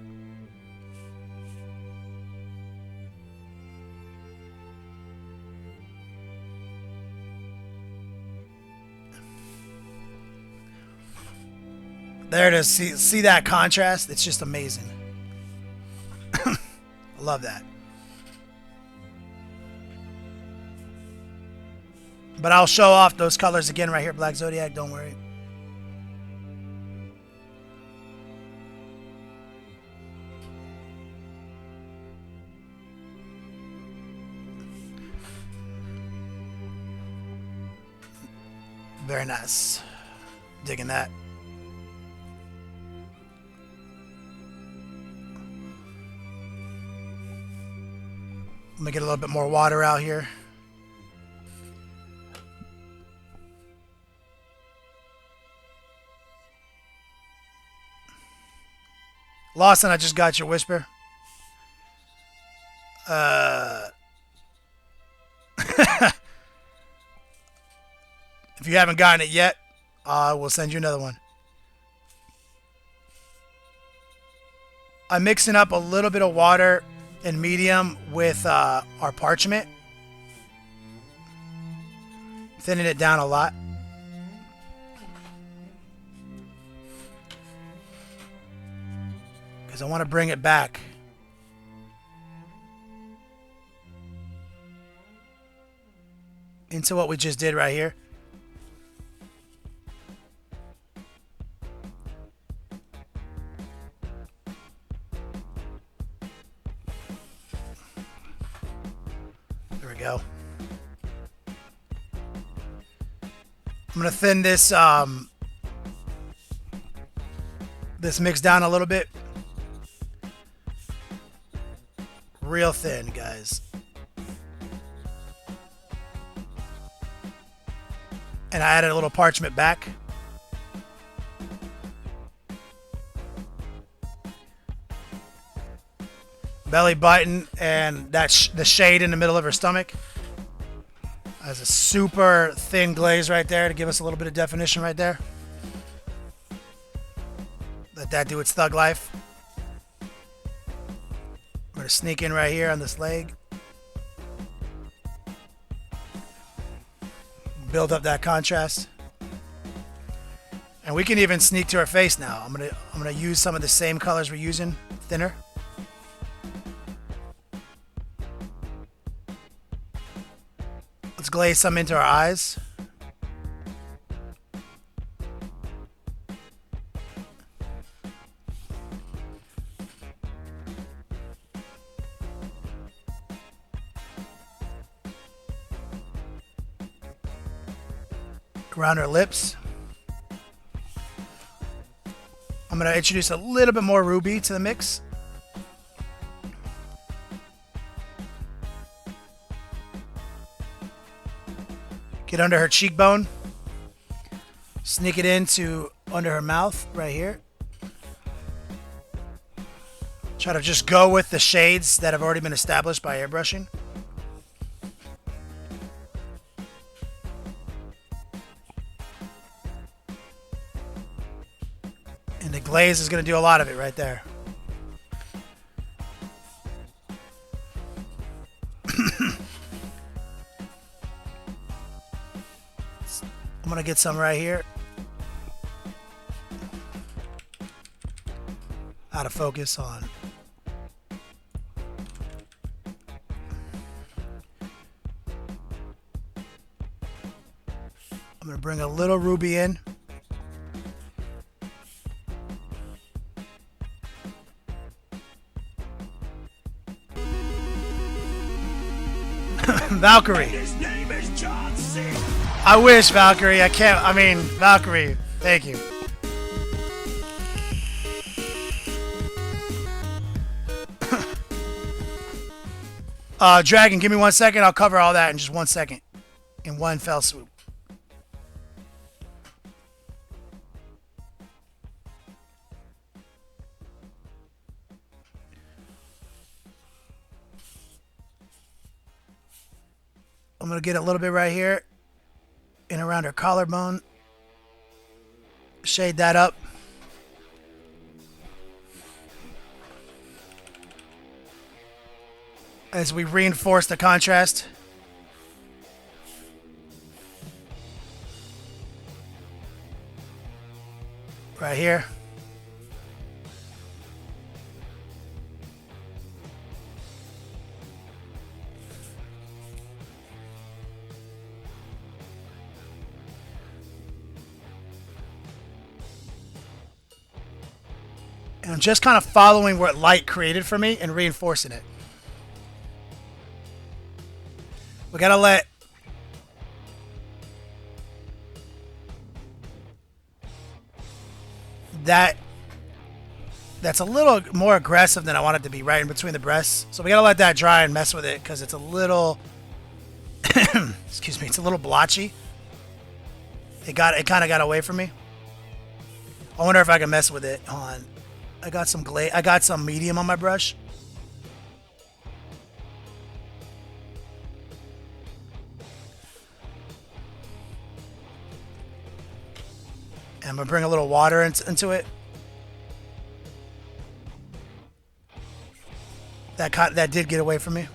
There it is. See that contrast? It's just amazing. I love that. But I'll show off those colors again right here, Black Zodiac. Don't worry. Very nice. Digging that. Let me get a little bit more water out here. Lawson, I just got your whisper. If you haven't gotten it yet, we'll send you another one. I'm mixing up a little bit of water and medium with our parchment. Thinning it down a lot. Because I want to bring it back. Into what we just did right here. Go. I'm gonna thin this this mix down a little bit, real thin, guys. And I added a little parchment back. Belly button and that's the shade in the middle of her stomach. Has a super thin glaze right there to give us a little bit of definition right there. Let that do its thug life. I'm gonna sneak in right here on this leg. Build up that contrast. And we can even sneak to her face now. I'm gonna use some of the same colors we're using, thinner. Let's glaze some into our eyes. Around her lips. I'm going to introduce a little bit more ruby to the mix. Get under her cheekbone. Sneak it into under her mouth right here. Try to just go with the shades that have already been established by airbrushing. And the glaze is going to do a lot of it right there. I'm going to get some right here. Out of focus on. I'm going to bring a little ruby in. Valkyrie. His name is John C. I wish, Valkyrie. I can't. I mean, Valkyrie. Thank you. Dragon, give me 1 second. I'll cover all that in just 1 second. In one fell swoop. I'm going to get a little bit right here and around her collarbone. Shade that up. As we reinforce the contrast. Right here. And I'm just kind of following what light created for me and reinforcing it. We gotta let that's a little more aggressive than I want it to be, right in between the breasts. So we gotta let that dry and mess with it because it's a little excuse me, it's a little blotchy. It kind of got away from me. I wonder if I can mess with it. Hold on. I got some medium on my brush. And I'm gonna bring a little water into it. That did get away from me.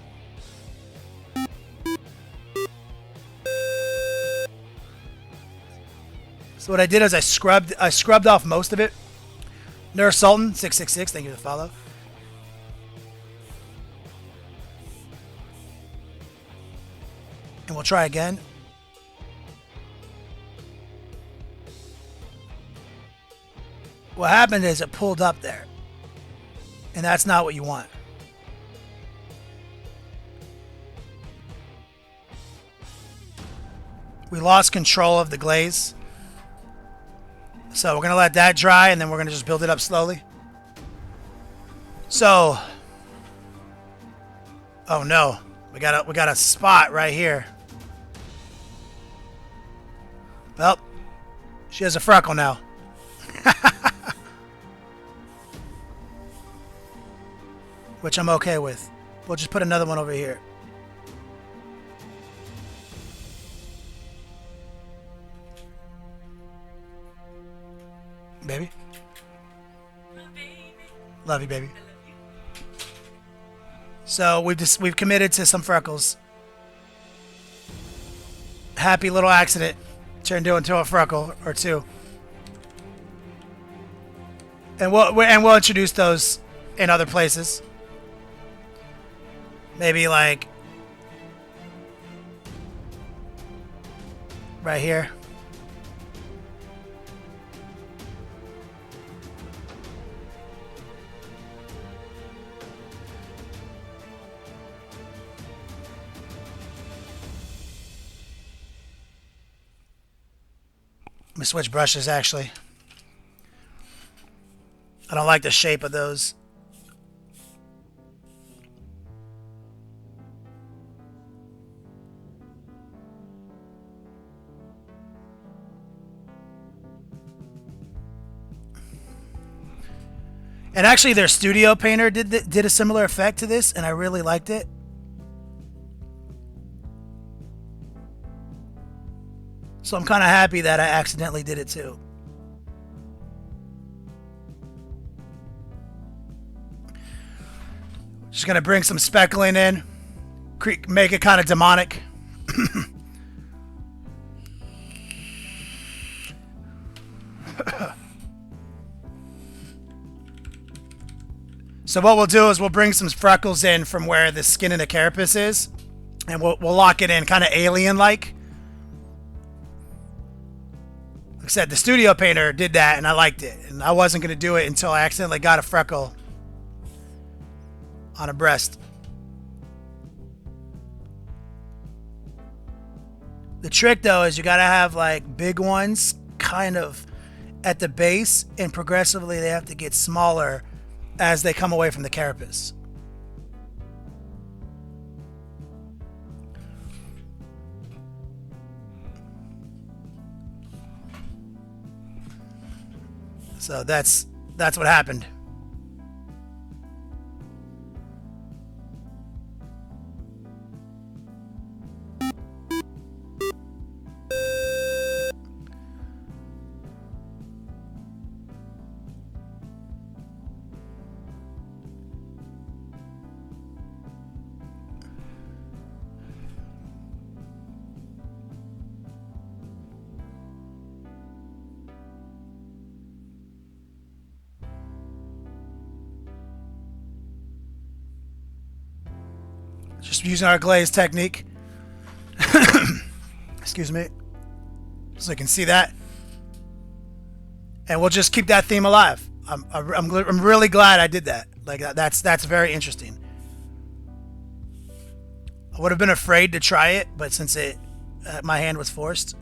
So what I did is I scrubbed off most of it. Nurse Sultan 666, thank you for the follow. And we'll try again. What happened is it pulled up there. And that's not what you want. We lost control of the glaze. So we're going to let that dry and then we're going to just build it up slowly. So, oh no, we got a spot right here. Well, she has a freckle now. Which I'm okay with. We'll just put another one over here. Baby. Love you, baby. So we've committed to some freckles. Happy little accident turned into a freckle or two. And we'll introduce those in other places. Maybe like right here. Let me switch brushes actually. I don't like the shape of those. And actually their studio painter did a similar effect to this, and I really liked it. So I'm kind of happy that I accidentally did it too. Just gonna bring some speckling in, make it kind of demonic. So what we'll do is we'll bring some freckles in from where the skin of the carapace is, and we'll lock it in kind of alien-like. Like I said, the studio painter did that, and I liked it. And I wasn't gonna do it until I accidentally got a freckle on a breast. The trick though is you gotta have like big ones kind of at the base, and progressively they have to get smaller as they come away from the carapace. So that's what happened. Just using our glaze technique. Excuse me. So you can see that. And we'll just keep that theme alive. I'm really glad I did that. Like that's very interesting. I would have been afraid to try it, but since my hand was forced,